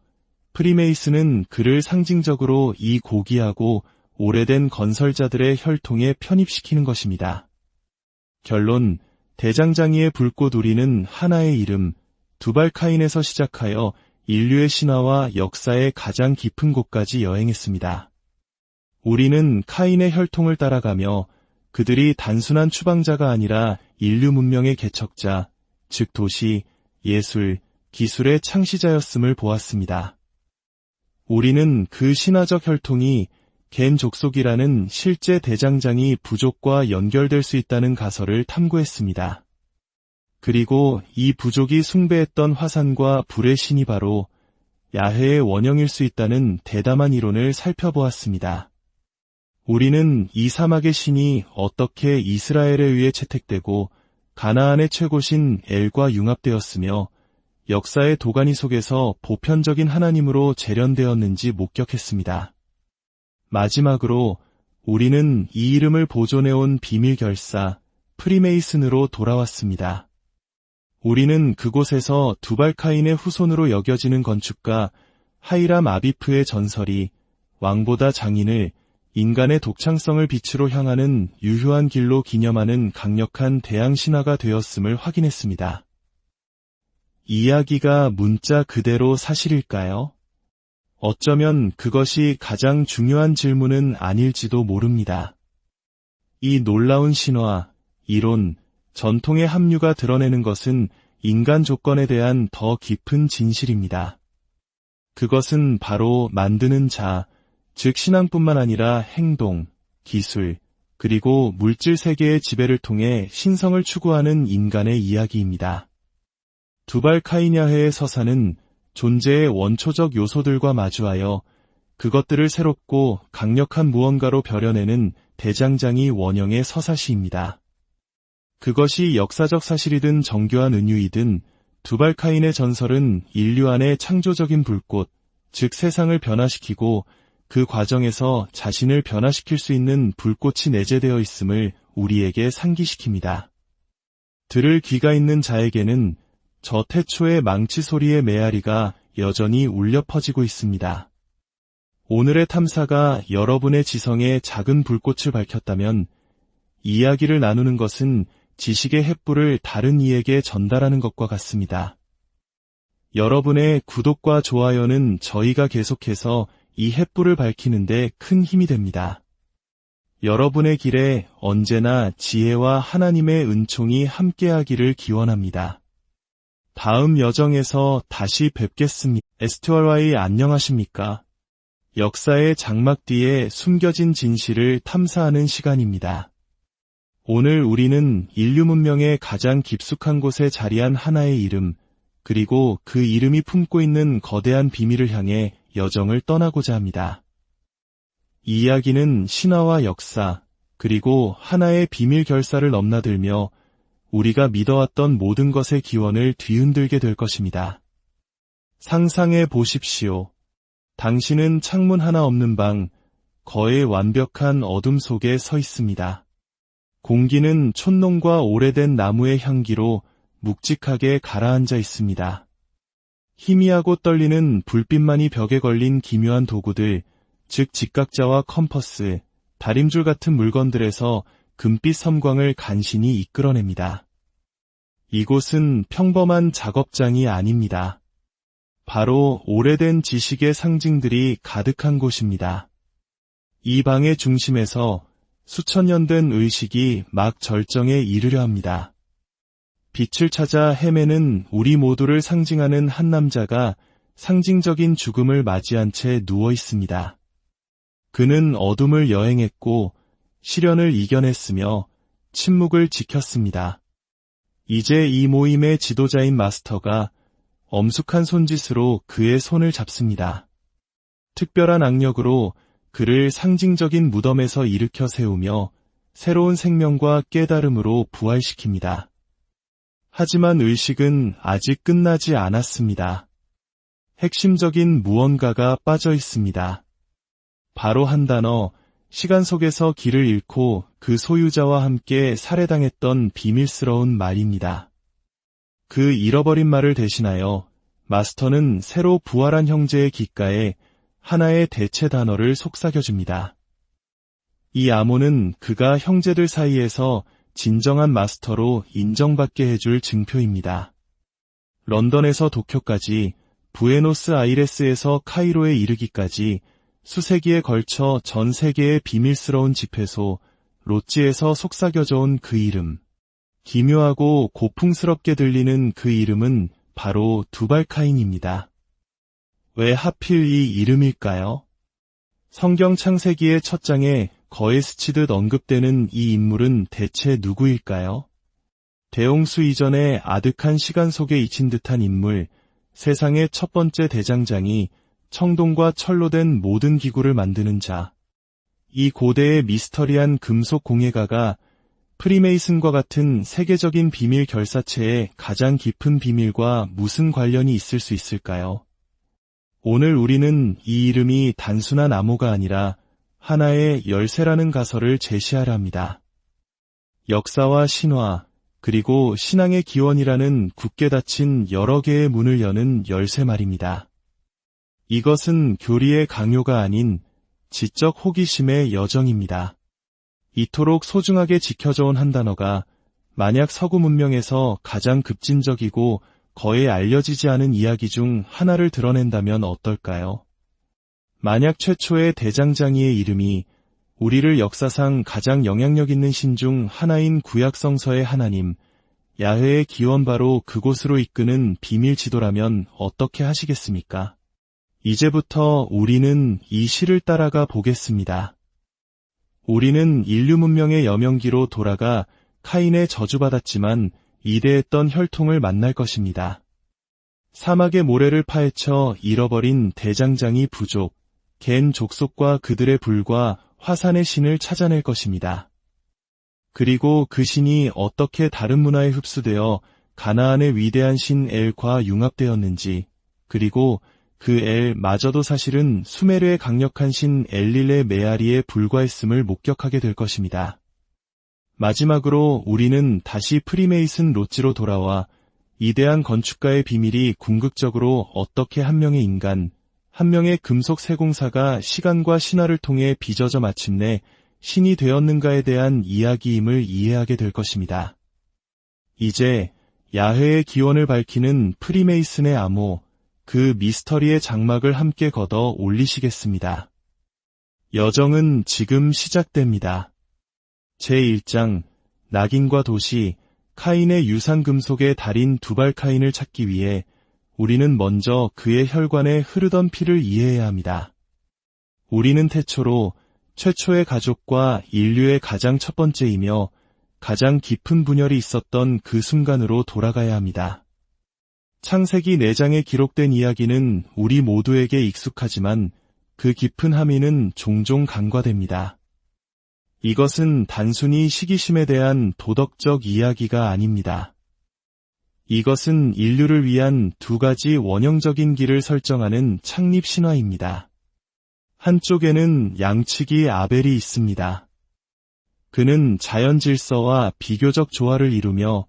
프리메이슨은 그를 상징적으로 이 고귀하고 오래된 건설자들의 혈통에 편입시키는 것입니다. 결론, 대장장이의 불꽃 우리는 하나의 이름, 두발 카인에서 시작하여 인류의 신화와 역사의 가장 깊은 곳까지 여행했습니다. 우리는 카인의 혈통을 따라가며 그들이 단순한 추방자가 아니라 인류 문명의 개척자, 즉 도시, 예술, 기술의 창시자였음을 보았습니다. 우리는 그 신화적 혈통이 겐 족속이라는 실제 대장장이 부족과 연결될 수 있다는 가설을 탐구했습니다. 그리고 이 부족이 숭배했던 화산과 불의 신이 바로 야훼의 원형일 수 있다는 대담한 이론을 살펴보았습니다. 우리는 이 사막의 신이 어떻게 이스라엘에 의해 채택되고 가나안의 최고신 엘과 융합되었으며 역사의 도가니 속에서 보편적인 하나님으로 재련되었는지 목격했습니다. 마지막으로 우리는 이 이름을 보존해온 비밀 결사, 프리메이슨으로 돌아왔습니다. 우리는 그곳에서 두발 카인의 후손으로 여겨지는 건축가 하이람 아비프의 전설이 왕보다 장인을 인간의 독창성을 빛으로 향하는 유효한 길로 기념하는 강력한 대항 신화가 되었음을 확인했습니다. 이야기가 문자 그대로 사실일까요? 어쩌면 그것이 가장 중요한 질문은 아닐지도 모릅니다. 이 놀라운 신화, 이론, 전통의 합류가 드러내는 것은 인간 조건에 대한 더 깊은 진실입니다. 그것은 바로 만드는 자, 즉 신앙뿐만 아니라 행동, 기술, 그리고 물질 세계의 지배를 통해 신성을 추구하는 인간의 이야기입니다. 두발 카인 야훼의 서사는 존재의 원초적 요소들과 마주하여 그것들을 새롭고 강력한 무언가로 벼려내는 대장장이 원형의 서사시입니다. 그것이 역사적 사실이든 정교한 은유이든 두발 카인의 전설은 인류 안의 창조적인 불꽃, 즉 세상을 변화시키고 그 과정에서 자신을 변화시킬 수 있는 불꽃이 내재되어 있음을 우리에게 상기시킵니다. 들을 귀가 있는 자에게는 저 태초의 망치 소리의 메아리가 여전히 울려 퍼지고 있습니다. 오늘의 탐사가 여러분의 지성에 작은 불꽃을 밝혔다면 이야기를 나누는 것은 지식의 횃불을 다른 이에게 전달하는 것과 같습니다. 여러분의 구독과 좋아요는 저희가 계속해서 이 횃불을 밝히는데 큰 힘이 됩니다. 여러분의 길에 언제나 지혜와 하나님의 은총이 함께하기를 기원합니다. 다음 여정에서 다시 뵙겠습니다. 에스트월와이 안녕하십니까? 역사의 장막 뒤에 숨겨진 진실을 탐사하는 시간입니다. 오늘 우리는 인류 문명의 가장 깊숙한 곳에 자리한 하나의 이름, 그리고 그 이름이 품고 있는 거대한 비밀을 향해 여정을 떠나고자 합니다. 이 이야기는 신화와 역사, 그리고 하나의 비밀 결사를 넘나들며 우리가 믿어왔던 모든 것의 기원을 뒤흔들게 될 것입니다. 상상해 보십시오. 당신은 창문 하나 없는 방, 거의 완벽한 어둠 속에 서 있습니다. 공기는 촛농과 오래된 나무의 향기로 묵직하게 가라앉아 있습니다. 희미하고 떨리는 불빛만이 벽에 걸린 기묘한 도구들, 즉 직각자와 컴퍼스, 다림줄 같은 물건들에서 금빛 섬광을 간신히 이끌어냅니다. 이곳은 평범한 작업장이 아닙니다. 바로 오래된 지식의 상징들이 가득한 곳입니다. 이 방의 중심에서 수천 년 된 의식이 막 절정에 이르려 합니다. 빛을 찾아 헤매는 우리 모두를 상징하는 한 남자가 상징적인 죽음을 맞이한 채 누워 있습니다. 그는 어둠을 여행했고 시련을 이겨냈으며 침묵을 지켰습니다. 이제 이 모임의 지도자인 마스터가 엄숙한 손짓으로 그의 손을 잡습니다. 특별한 악력으로 그를 상징적인 무덤에서 일으켜 세우며 새로운 생명과 깨달음으로 부활시킵니다. 하지만 의식은 아직 끝나지 않았습니다. 핵심적인 무언가가 빠져 있습니다. 바로 한 단어, 시간 속에서 길을 잃고 그 소유자와 함께 살해당했던 비밀스러운 말입니다. 그 잃어버린 말을 대신하여 마스터는 새로 부활한 형제의 귓가에 하나의 대체 단어를 속삭여줍니다. 이 암호는 그가 형제들 사이에서 진정한 마스터로 인정받게 해줄 증표입니다. 런던에서 도쿄까지, 부에노스아이레스에서 카이로에 이르기까지 수세기에 걸쳐 전 세계의 비밀스러운 집회소, 로찌에서 속삭여져 온 그 이름. 기묘하고 고풍스럽게 들리는 그 이름은 바로 두발카인입니다. 왜 하필 이 이름일까요? 성경 창세기의 첫 장에 거에 스치듯 언급되는 이 인물은 대체 누구일까요? 대홍수 이전의 아득한 시간 속에 잊힌 듯한 인물, 세상의 첫 번째 대장장이 청동과 철로 된 모든 기구를 만드는 자. 이 고대의 미스터리한 금속 공예가가 프리메이슨과 같은 세계적인 비밀 결사체의 가장 깊은 비밀과 무슨 관련이 있을 수 있을까요? 오늘 우리는 이 이름이 단순한 암호가 아니라 하나의 열쇠라는 가설을 제시하려 합니다. 역사와 신화, 그리고 신앙의 기원이라는 굳게 닫힌 여러 개의 문을 여는 열쇠 말입니다. 이것은 교리의 강요가 아닌 지적 호기심의 여정입니다. 이토록 소중하게 지켜져 온 한 단어가 만약 서구 문명에서 가장 급진적이고 거의 알려지지 않은 이야기 중 하나를 드러낸다면 어떨까요? 만약 최초의 대장장이의 이름이 우리를 역사상 가장 영향력 있는 신 중 하나인 구약성서의 하나님, 야훼의 기원 바로 그곳으로 이끄는 비밀 지도라면 어떻게 하시겠습니까? 이제부터 우리는 이 시를 따라가 보겠습니다. 우리는 인류 문명의 여명기로 돌아가 카인의 저주받았지만 이대했던 혈통을 만날 것입니다. 사막의 모래를 파헤쳐 잃어버린 대장장이 부족, 겐 족속과 그들의 불과 화산의 신을 찾아낼 것입니다. 그리고 그 신이 어떻게 다른 문화에 흡수되어 가나안의 위대한 신 엘과 융합되었는지, 그리고 그 엘마저도 사실은 수메르의 강력한 신 엘릴의 메아리에 불과했음을 목격하게 될 것입니다. 마지막으로 우리는 다시 프리메이슨 로찌로 돌아와 이대한 건축가의 비밀이 궁극적으로 어떻게 한 명의 인간, 한 명의 금속 세공사가 시간과 신화를 통해 빚어져 마침내 신이 되었는가에 대한 이야기임을 이해하게 될 것입니다. 이제 야훼의 기원을 밝히는 프리메이슨의 암호, 그 미스터리의 장막을 함께 걷어 올리시겠습니다. 여정은 지금 시작됩니다. 제1장, 낙인과 도시, 카인의 유산금속의 달인 두발카인을 찾기 위해 우리는 먼저 그의 혈관에 흐르던 피를 이해해야 합니다. 우리는 태초로 최초의 가족과 인류의 가장 첫 번째이며 가장 깊은 분열이 있었던 그 순간으로 돌아가야 합니다. 창세기 4장에 기록된 이야기는 우리 모두에게 익숙하지만 그 깊은 함의는 종종 간과됩니다. 이것은 단순히 시기심에 대한 도덕적 이야기가 아닙니다. 이것은 인류를 위한 두 가지 원형적인 길을 설정하는 창립 신화입니다. 한쪽에는 양치기 아벨이 있습니다. 그는 자연 질서와 비교적 조화를 이루며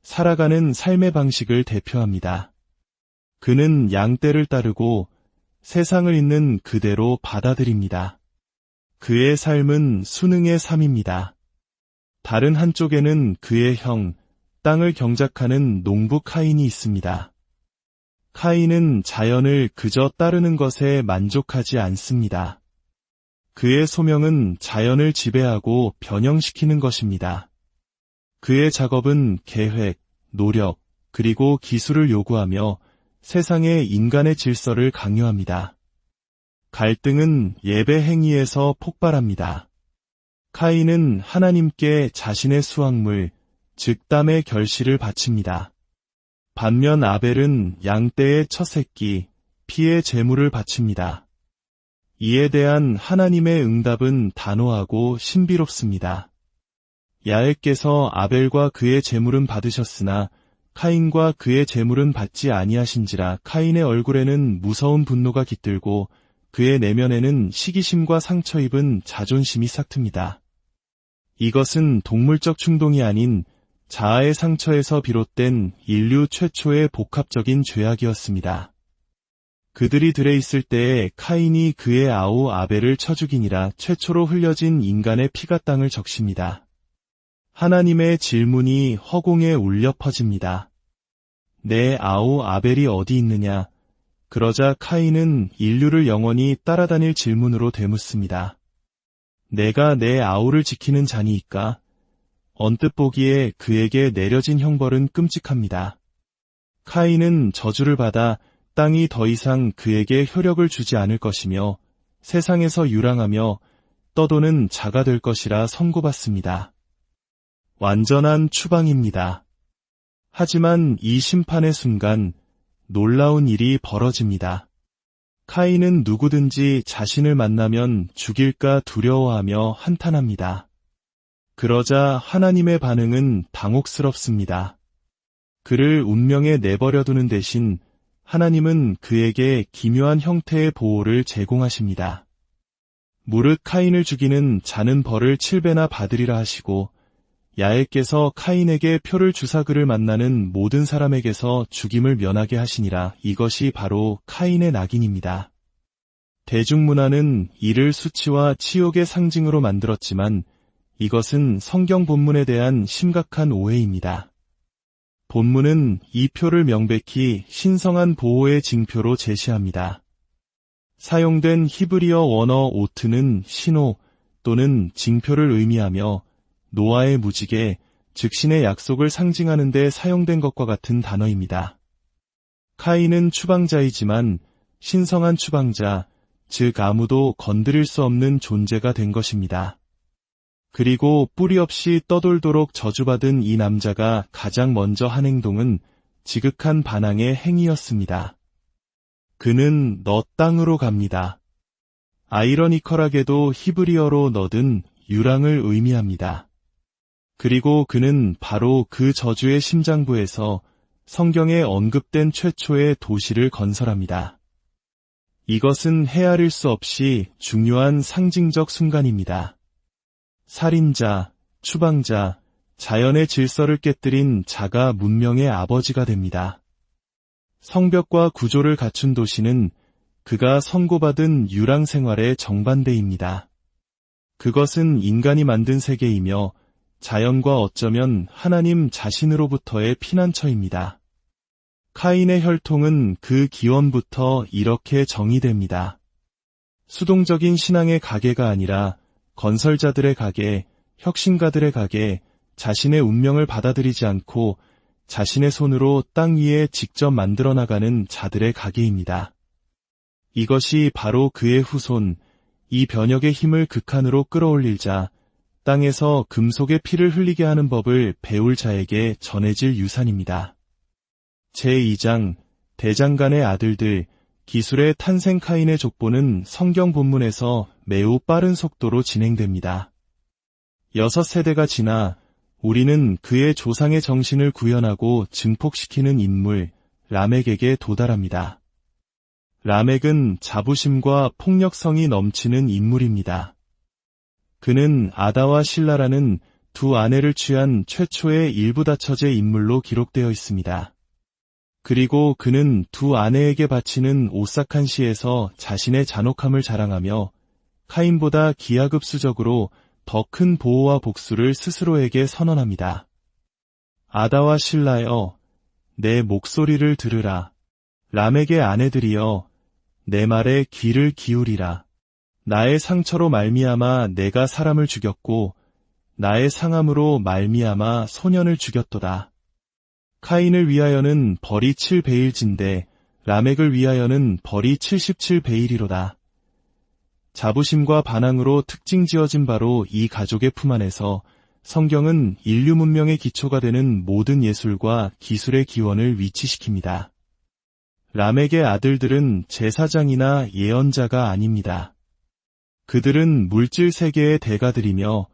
살아가는 삶의 방식을 대표합니다. 그는 양떼를 따르고 세상을 있는 그대로 받아들입니다. 그의 삶은 수능의 삶입니다. 다른 한쪽에는 그의 형, 땅을 경작하는 농부 카인이 있습니다. 카인은 자연을 그저 따르는 것에 만족하지 않습니다. 그의 소명은 자연을 지배하고 변형시키는 것입니다. 그의 작업은 계획, 노력, 그리고 기술을 요구하며 세상에 인간의 질서를 강요합니다. 갈등은 예배 행위에서 폭발합니다. 카인은 하나님께 자신의 수확물, 즉 땀의 결실을 바칩니다. 반면 아벨은 양떼의 첫 새끼, 피의 제물을 바칩니다. 이에 대한 하나님의 응답은 단호하고 신비롭습니다. 야훼께서 아벨과 그의 제물은 받으셨으나 카인과 그의 제물은 받지 아니하신지라. 카인의 얼굴에는 무서운 분노가 깃들고 그의 내면에는 시기심과 상처 입은 자존심이 싹틉니다. 이것은 동물적 충동이 아닌 자아의 상처에서 비롯된 인류 최초의 복합적인 죄악이었습니다. 그들이 들에 있을 때에 카인이 그의 아우 아벨을 쳐 죽이니라. 최초로 흘려진 인간의 피가 땅을 적십니다. 하나님의 질문이 허공에 울려 퍼집니다. 내 아우 아벨이 어디 있느냐? 그러자 카인은 인류를 영원히 따라다닐 질문으로 되묻습니다. 내가 내 아우를 지키는 자니이까? 언뜻 보기에 그에게 내려진 형벌은 끔찍합니다. 카인은 저주를 받아 땅이 더 이상 그에게 효력을 주지 않을 것이며 세상에서 유랑하며 떠도는 자가 될 것이라 선고받습니다. 완전한 추방입니다. 하지만 이 심판의 순간 놀라운 일이 벌어집니다. 카인은 누구든지 자신을 만나면 죽일까 두려워하며 한탄합니다. 그러자 하나님의 반응은 당혹스럽습니다. 그를 운명에 내버려두는 대신 하나님은 그에게 기묘한 형태의 보호를 제공하십니다. 무릇 카인을 죽이는 자는 벌을 7배나 받으리라 하시고 야훼께서 카인에게 표를 주사 그를 만나는 모든 사람에게서 죽임을 면하게 하시니라. 이것이 바로 카인의 낙인입니다. 대중문화는 이를 수치와 치욕의 상징으로 만들었지만 이것은 성경 본문에 대한 심각한 오해입니다. 본문은 이 표를 명백히 신성한 보호의 징표로 제시합니다. 사용된 히브리어 원어 오트는 신호 또는 징표를 의미하며 노아의 무지개, 즉 신의 약속을 상징하는 데 사용된 것과 같은 단어입니다. 카인은 추방자이지만 신성한 추방자, 즉 아무도 건드릴 수 없는 존재가 된 것입니다. 그리고 뿌리 없이 떠돌도록 저주받은 이 남자가 가장 먼저 한 행동은 지극한 반항의 행위였습니다. 그는 너 땅으로 갑니다. 아이러니컬하게도 히브리어로 너든 유랑을 의미합니다. 그리고 그는 바로 그 저주의 심장부에서 성경에 언급된 최초의 도시를 건설합니다. 이것은 헤아릴 수 없이 중요한 상징적 순간입니다. 살인자, 추방자, 자연의 질서를 깨뜨린 자가 문명의 아버지가 됩니다. 성벽과 구조를 갖춘 도시는 그가 선고받은 유랑 생활의 정반대입니다. 그것은 인간이 만든 세계이며 자연과 어쩌면 하나님 자신으로부터의 피난처입니다. 카인의 혈통은 그 기원부터 이렇게 정의됩니다. 수동적인 신앙의 가계가 아니라 건설자들의 가계, 혁신가들의 가계, 자신의 운명을 받아들이지 않고 자신의 손으로 땅 위에 직접 만들어 나가는 자들의 가계입니다. 이것이 바로 그의 후손, 이 변혁의 힘을 극한으로 끌어올릴 자, 땅에서 금속의 피를 흘리게 하는 법을 배울 자에게 전해질 유산입니다. 제2장, 대장간의 아들들, 기술의 탄생 카인의 족보는 성경 본문에서 매우 빠른 속도로 진행됩니다. 6세대가 지나 우리는 그의 조상의 정신을 구현하고 증폭시키는 인물, 라멕에게 도달합니다. 라멕은 자부심과 폭력성이 넘치는 인물입니다. 그는 아다와 실라라는 두 아내를 취한 최초의 일부다처제 인물로 기록되어 있습니다. 그리고 그는 두 아내에게 바치는 오싹한 시에서 자신의 잔혹함을 자랑하며 카인보다 기하급수적으로 더 큰 보호와 복수를 스스로에게 선언합니다. 아다와 실라여, 내 목소리를 들으라. 라멕의 아내들이여, 내 말에 귀를 기울이라. 나의 상처로 말미암아 내가 사람을 죽였고 나의 상함으로 말미암아 소년을 죽였도다. 카인을 위하여는 벌이 7베일진데 라멕을 위하여는 벌이 77베일이로다. 자부심과 반항으로 특징 지어진 바로 이 가족의 품 안에서 성경은 인류 문명의 기초가 되는 모든 예술과 기술의 기원을 위치시킵니다. 라멕의 아들들은 제사장이나 예언자가 아닙니다. 그들은 물질 세계의 대가들이며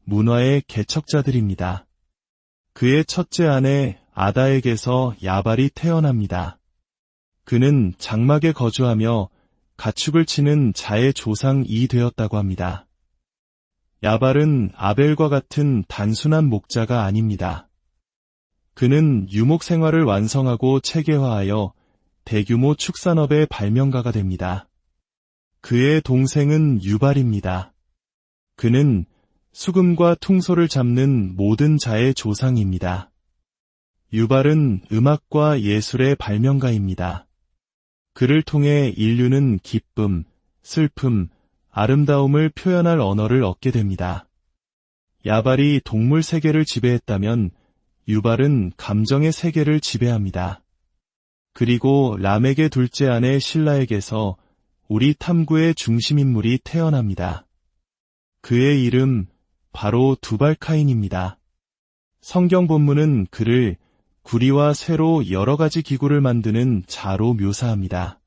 문화의 개척자들입니다. 그의 첫째 아내 아다에게서 야발이 태어납니다. 그는 장막에 거주하며 가축을 치는 자의 조상이 되었다고 합니다. 야발은 아벨과 같은 단순한 목자가 아닙니다. 그는 유목 생활을 완성하고 체계화하여 대규모 축산업의 발명가가 됩니다. 그의 동생은 유발입니다. 그는 수금과 퉁소를 잡는 모든 자의 조상입니다. 유발은 음악과 예술의 발명가입니다. 그를 통해 인류는 기쁨, 슬픔, 아름다움을 표현할 언어를 얻게 됩니다. 야발이 동물 세계를 지배했다면 유발은 감정의 세계를 지배합니다. 그리고 라멕의 둘째 아내 실라에게서 우리 탐구의 중심인물이 태어납니다. 그의 이름 바로 두발카인입니다. 성경 본문은 그를 구리와 쇠로 여러 가지 기구를 만드는 자로 묘사합니다.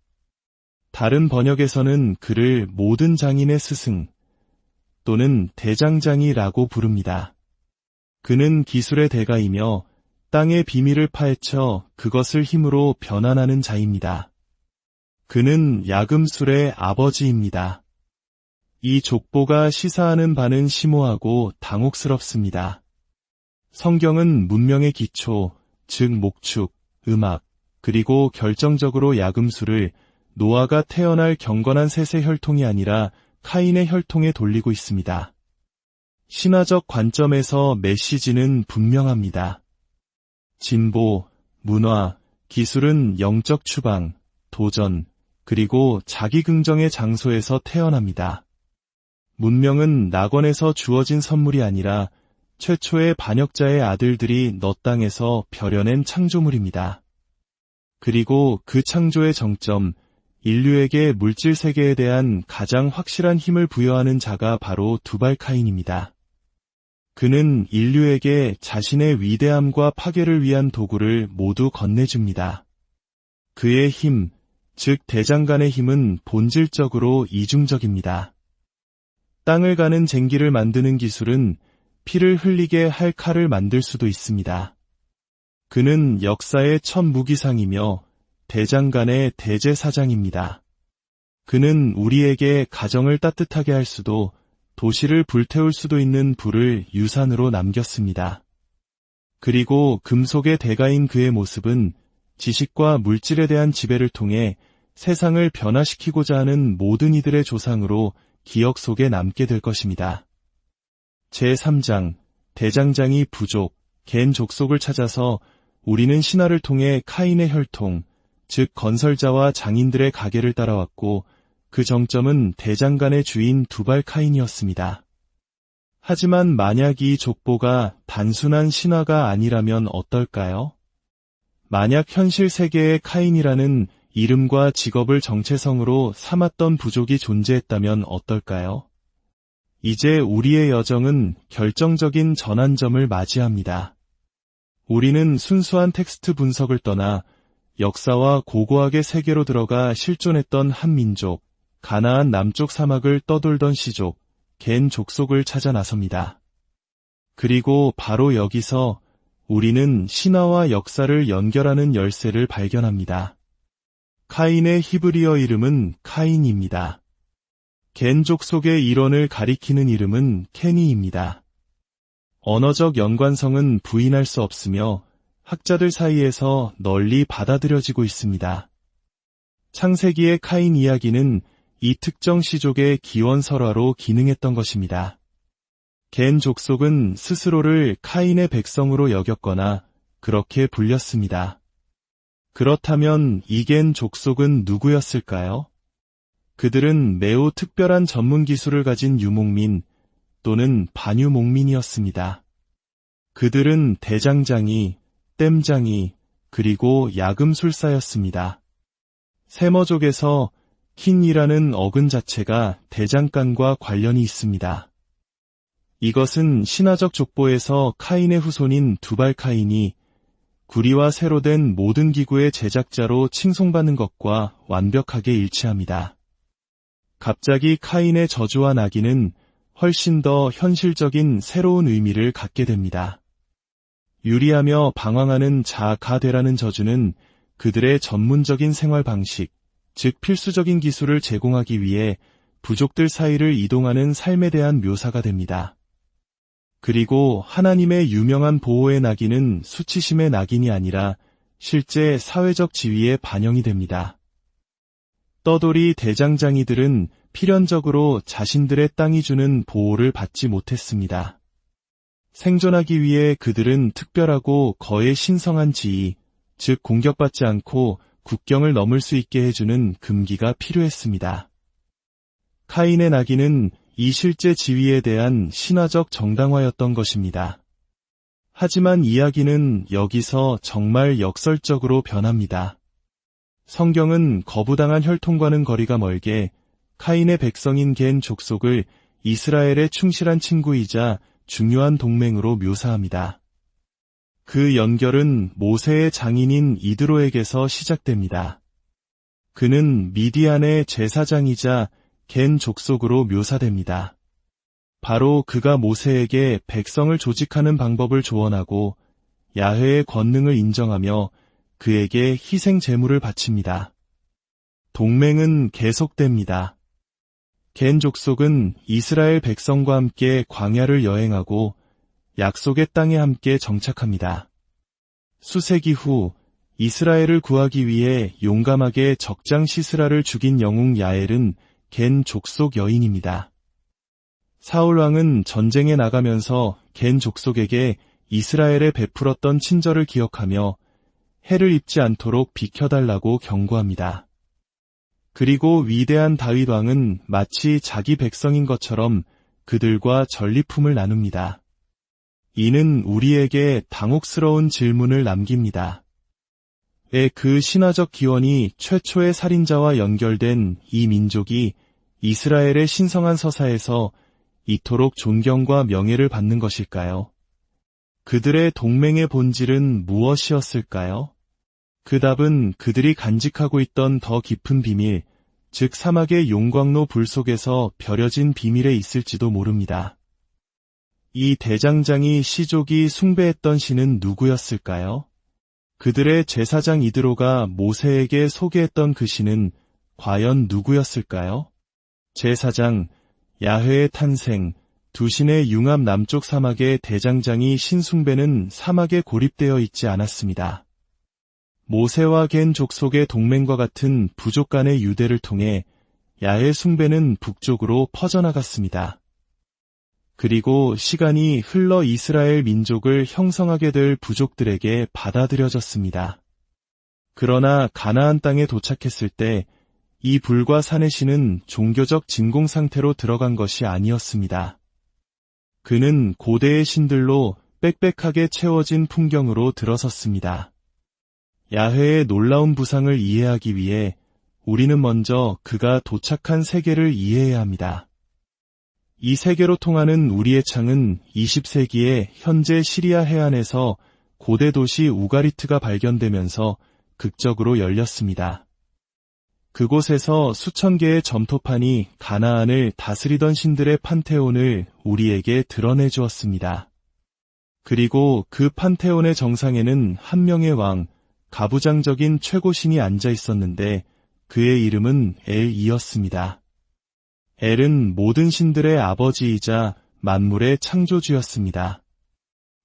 다른 번역에서는 그를 모든 장인의 스승 또는 대장장이라고 부릅니다. 그는 기술의 대가이며 땅의 비밀을 파헤쳐 그것을 힘으로 변환하는 자입니다. 그는 야금술의 아버지입니다. 이 족보가 시사하는 바는 심오하고 당혹스럽습니다. 성경은 문명의 기초, 즉 목축, 음악, 그리고 결정적으로 야금술을 노아가 태어날 경건한 셋의 혈통이 아니라 카인의 혈통에 돌리고 있습니다. 신화적 관점에서 메시지는 분명합니다. 진보, 문화, 기술은 영적 추방, 도전, 그리고 자기 긍정의 장소에서 태어납니다. 문명은 낙원에서 주어진 선물이 아니라 최초의 반역자의 아들들이 너 땅에서 벼려낸 창조물입니다. 그리고 그 창조의 정점, 인류에게 물질 세계에 대한 가장 확실한 힘을 부여하는 자가 바로 두발카인입니다. 그는 인류에게 자신의 위대함과 파괴를 위한 도구를 모두 건네줍니다. 그의 힘, 즉 대장간의 힘은 본질적으로 이중적입니다. 땅을 가는 쟁기를 만드는 기술은 피를 흘리게 할 칼을 만들 수도 있습니다. 그는 역사의 첫 무기상이며 대장간의 대제사장입니다. 그는 우리에게 가정을 따뜻하게 할 수도 도시를 불태울 수도 있는 불을 유산으로 남겼습니다. 그리고 금속의 대가인 그의 모습은 지식과 물질에 대한 지배를 통해 세상을 변화시키고자 하는 모든 이들의 조상으로 기억 속에 남게 될 것입니다. 제3장, 대장장이 부족, 겐 족속을 찾아서 우리는 신화를 통해 카인의 혈통, 즉 건설자와 장인들의 가계를 따라왔고 그 정점은 대장간의 주인 두발 카인이었습니다. 하지만 만약 이 족보가 단순한 신화가 아니라면 어떨까요? 만약 현실 세계에 카인이라는 이름과 직업을 정체성으로 삼았던 부족이 존재했다면 어떨까요? 이제 우리의 여정은 결정적인 전환점을 맞이합니다. 우리는 순수한 텍스트 분석을 떠나 역사와 고고학의 세계로 들어가 실존했던 한 민족, 가나안 남쪽 사막을 떠돌던 시족, 겐 족속을 찾아 나섭니다. 그리고 바로 여기서 우리는 신화와 역사를 연결하는 열쇠를 발견합니다. 카인의 히브리어 이름은 카인입니다. 겐 족속의 일원을 가리키는 이름은 케니입니다. 언어적 연관성은 부인할 수 없으며 학자들 사이에서 널리 받아들여지고 있습니다. 창세기의 카인 이야기는 이 특정 시족의 기원설화로 기능했던 것입니다. 겐 족속은 스스로를 카인의 백성으로 여겼거나 그렇게 불렸습니다. 그렇다면 이 겐 족속은 누구였을까요? 그들은 매우 특별한 전문 기술을 가진 유목민 또는 반유목민이었습니다. 그들은 대장장이, 땜장이, 그리고 야금술사였습니다. 세머족에서 킨이라는 어근 자체가 대장간과 관련이 있습니다. 이것은 신화적 족보에서 카인의 후손인 두발 카인이 구리와 새로 된 모든 기구의 제작자로 칭송받는 것과 완벽하게 일치합니다. 갑자기 카인의 저주와 낙인은 훨씬 더 현실적인 새로운 의미를 갖게 됩니다. 유리하며 방황하는 자가 되라는 저주는 그들의 전문적인 생활 방식, 즉 필수적인 기술을 제공하기 위해 부족들 사이를 이동하는 삶에 대한 묘사가 됩니다. 그리고 하나님의 유명한 보호의 낙인은 수치심의 낙인이 아니라 실제 사회적 지위에 반영이 됩니다. 떠돌이 대장장이들은 필연적으로 자신들의 땅이 주는 보호를 받지 못했습니다. 생존하기 위해 그들은 특별하고 거의 신성한 지위, 즉 공격받지 않고 국경을 넘을 수 있게 해주는 금기가 필요했습니다. 카인의 낙인은 이 실제 지위에 대한 신화적 정당화였던 것입니다. 하지만 이야기는 여기서 정말 역설적으로 변합니다. 성경은 거부당한 혈통과는 거리가 멀게 카인의 백성인 겐 족속을 이스라엘의 충실한 친구이자 중요한 동맹으로 묘사합니다. 그 연결은 모세의 장인인 이드로에게서 시작됩니다. 그는 미디안의 제사장이자 겐 족속으로 묘사됩니다. 바로 그가 모세에게 백성을 조직하는 방법을 조언하고 야훼의 권능을 인정하며 그에게 희생 제물을 바칩니다. 동맹은 계속됩니다. 겐 족속은 이스라엘 백성과 함께 광야를 여행하고 약속의 땅에 함께 정착합니다. 수세기 후 이스라엘을 구하기 위해 용감하게 적장 시스라를 죽인 영웅 야엘은 겐 족속 여인입니다. 사울 왕은 전쟁에 나가면서 겐 족속에게 이스라엘에 베풀었던 친절을 기억하며 해를 입지 않도록 비켜달라고 경고합니다. 그리고 위대한 다윗 왕은 마치 자기 백성인 것처럼 그들과 전리품을 나눕니다. 이는 우리에게 당혹스러운 질문을 남깁니다. 왜 그 신화적 기원이 최초의 살인자와 연결된 이 민족이 이스라엘의 신성한 서사에서 이토록 존경과 명예를 받는 것일까요? 그들의 동맹의 본질은 무엇이었을까요? 그 답은 그들이 간직하고 있던 더 깊은 비밀, 즉 사막의 용광로 불 속에서 벼려진 비밀에 있을지도 모릅니다. 이 대장장이 시족이 숭배했던 신은 누구였을까요? 그들의 제사장 이드로가 모세에게 소개했던 그 신은 과연 누구였을까요? 제사장, 야훼의 탄생, 두 신의 융합 남쪽 사막의 대장장이 신숭배는 사막에 고립되어 있지 않았습니다. 모세와 겐 족속의 동맹과 같은 부족 간의 유대를 통해 야훼 숭배는 북쪽으로 퍼져나갔습니다. 그리고 시간이 흘러 이스라엘 민족을 형성하게 될 부족들에게 받아들여졌습니다. 그러나 가나안 땅에 도착했을 때 이 불과 산의 신은 종교적 진공 상태로 들어간 것이 아니었습니다. 그는 고대의 신들로 빽빽하게 채워진 풍경으로 들어섰습니다. 야훼의 놀라운 부상을 이해하기 위해 우리는 먼저 그가 도착한 세계를 이해해야 합니다. 이 세계로 통하는 우리의 창은 20세기에 현재 시리아 해안에서 고대 도시 우가리트가 발견되면서 극적으로 열렸습니다. 그곳에서 수천 개의 점토판이 가나안을 다스리던 신들의 판테온을 우리에게 드러내 주었습니다. 그리고 그 판테온의 정상에는 한 명의 왕, 가부장적인 최고신이 앉아 있었는데 그의 이름은 엘이었습니다. 엘은 모든 신들의 아버지이자 만물의 창조주였습니다.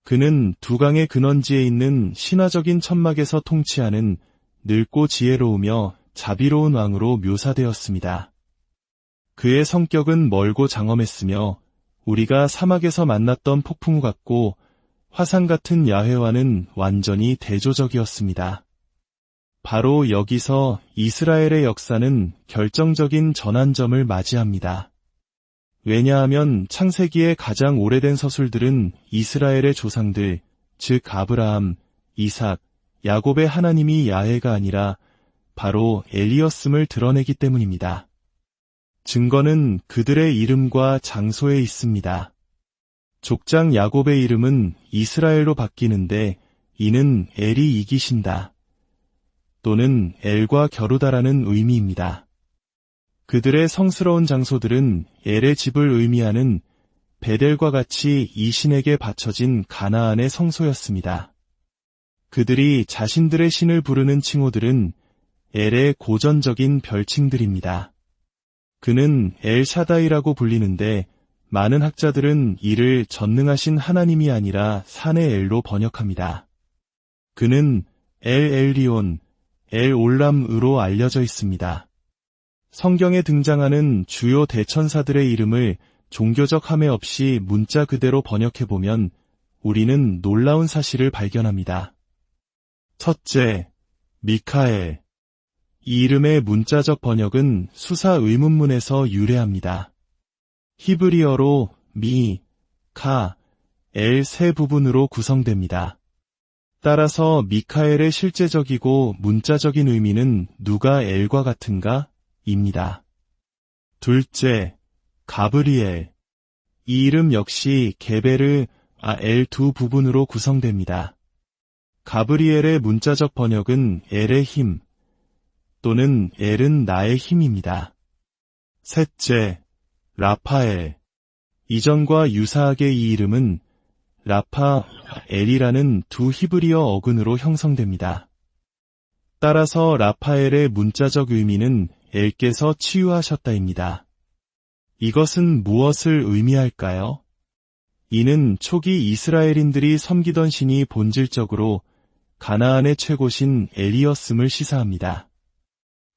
그는 두 강의 근원지에 있는 신화적인 천막에서 통치하는 늙고 지혜로우며 자비로운 왕으로 묘사되었습니다. 그의 성격은 멀고 장엄했으며 우리가 사막에서 만났던 폭풍우 같고 화산 같은 야훼와는 완전히 대조적이었습니다. 바로 여기서 이스라엘의 역사는 결정적인 전환점을 맞이합니다. 왜냐하면 창세기의 가장 오래된 서술들은 이스라엘의 조상들, 즉 아브라함, 이삭, 야곱의 하나님이 야훼가 아니라 바로 엘이었음을 드러내기 때문입니다. 증거는 그들의 이름과 장소에 있습니다. 족장 야곱의 이름은 이스라엘로 바뀌는데 이는 엘이 이기신다 또는 엘과 겨루다라는 의미입니다. 그들의 성스러운 장소들은 엘의 집을 의미하는 베델과 같이 이 신에게 바쳐진 가나안의 성소였습니다. 그들이 자신들의 신을 부르는 칭호들은 엘의 고전적인 별칭들입니다. 그는 엘샤다이라고 불리는데 많은 학자들은 이를 전능하신 하나님이 아니라 산의 엘로 번역합니다. 그는 엘 엘리온, 엘 올람으로 알려져 있습니다. 성경에 등장하는 주요 대천사들의 이름을 종교적 함해 없이 문자 그대로 번역해보면 우리는 놀라운 사실을 발견합니다. 첫째, 미카엘. 이 이름의 문자적 번역은 수사 의문문에서 유래합니다. 히브리어로 미, 카, 엘 세 부분으로 구성됩니다. 따라서 미카엘의 실제적이고 문자적인 의미는 누가 엘과 같은가? 입니다. 둘째, 가브리엘. 이 이름 역시 게베르, 엘 두 부분으로 구성됩니다. 가브리엘의 문자적 번역은 엘의 힘, 또는 엘은 나의 힘입니다. 셋째, 라파엘. 이전과 유사하게 이 이름은 라파, 엘이라는 두 히브리어 어근으로 형성됩니다. 따라서 라파엘의 문자적 의미는 엘께서 치유하셨다입니다. 이것은 무엇을 의미할까요? 이는 초기 이스라엘인들이 섬기던 신이 본질적으로 가나안의 최고신 엘이었음을 시사합니다.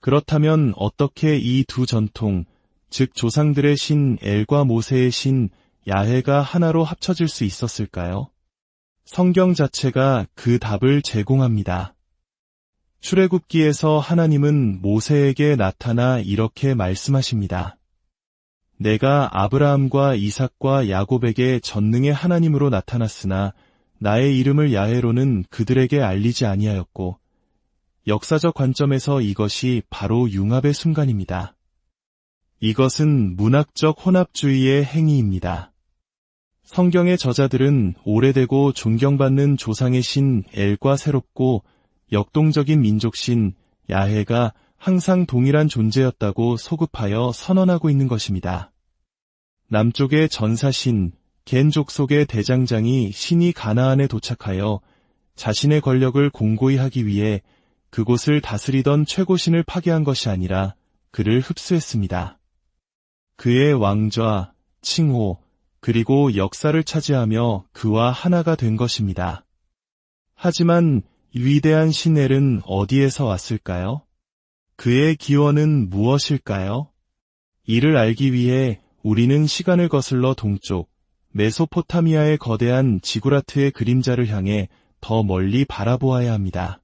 그렇다면 어떻게 이 두 전통, 즉 조상들의 신 엘과 모세의 신 야훼가 하나로 합쳐질 수 있었을까요? 성경 자체가 그 답을 제공합니다. 출애굽기에서 하나님은 모세에게 나타나 이렇게 말씀하십니다. 내가 아브라함과 이삭과 야곱에게 전능의 하나님으로 나타났으나 나의 이름을 야훼로는 그들에게 알리지 아니하였고 역사적 관점에서 이것이 바로 융합의 순간입니다. 이것은 문학적 혼합주의의 행위입니다. 성경의 저자들은 오래되고 존경받는 조상의 신 엘과 새롭고 역동적인 민족신 야훼가 항상 동일한 존재였다고 소급하여 선언하고 있는 것입니다. 남쪽의 전사신 겐 족속의 대장장이 신이 가나안에 도착하여 자신의 권력을 공고히 하기 위해 그곳을 다스리던 최고신을 파괴한 것이 아니라 그를 흡수했습니다. 그의 왕좌, 칭호, 그리고 역사를 차지하며 그와 하나가 된 것입니다. 하지만 위대한 신엘은 어디에서 왔을까요? 그의 기원은 무엇일까요? 이를 알기 위해 우리는 시간을 거슬러 동쪽, 메소포타미아의 거대한 지구라트의 그림자를 향해 더 멀리 바라보아야 합니다.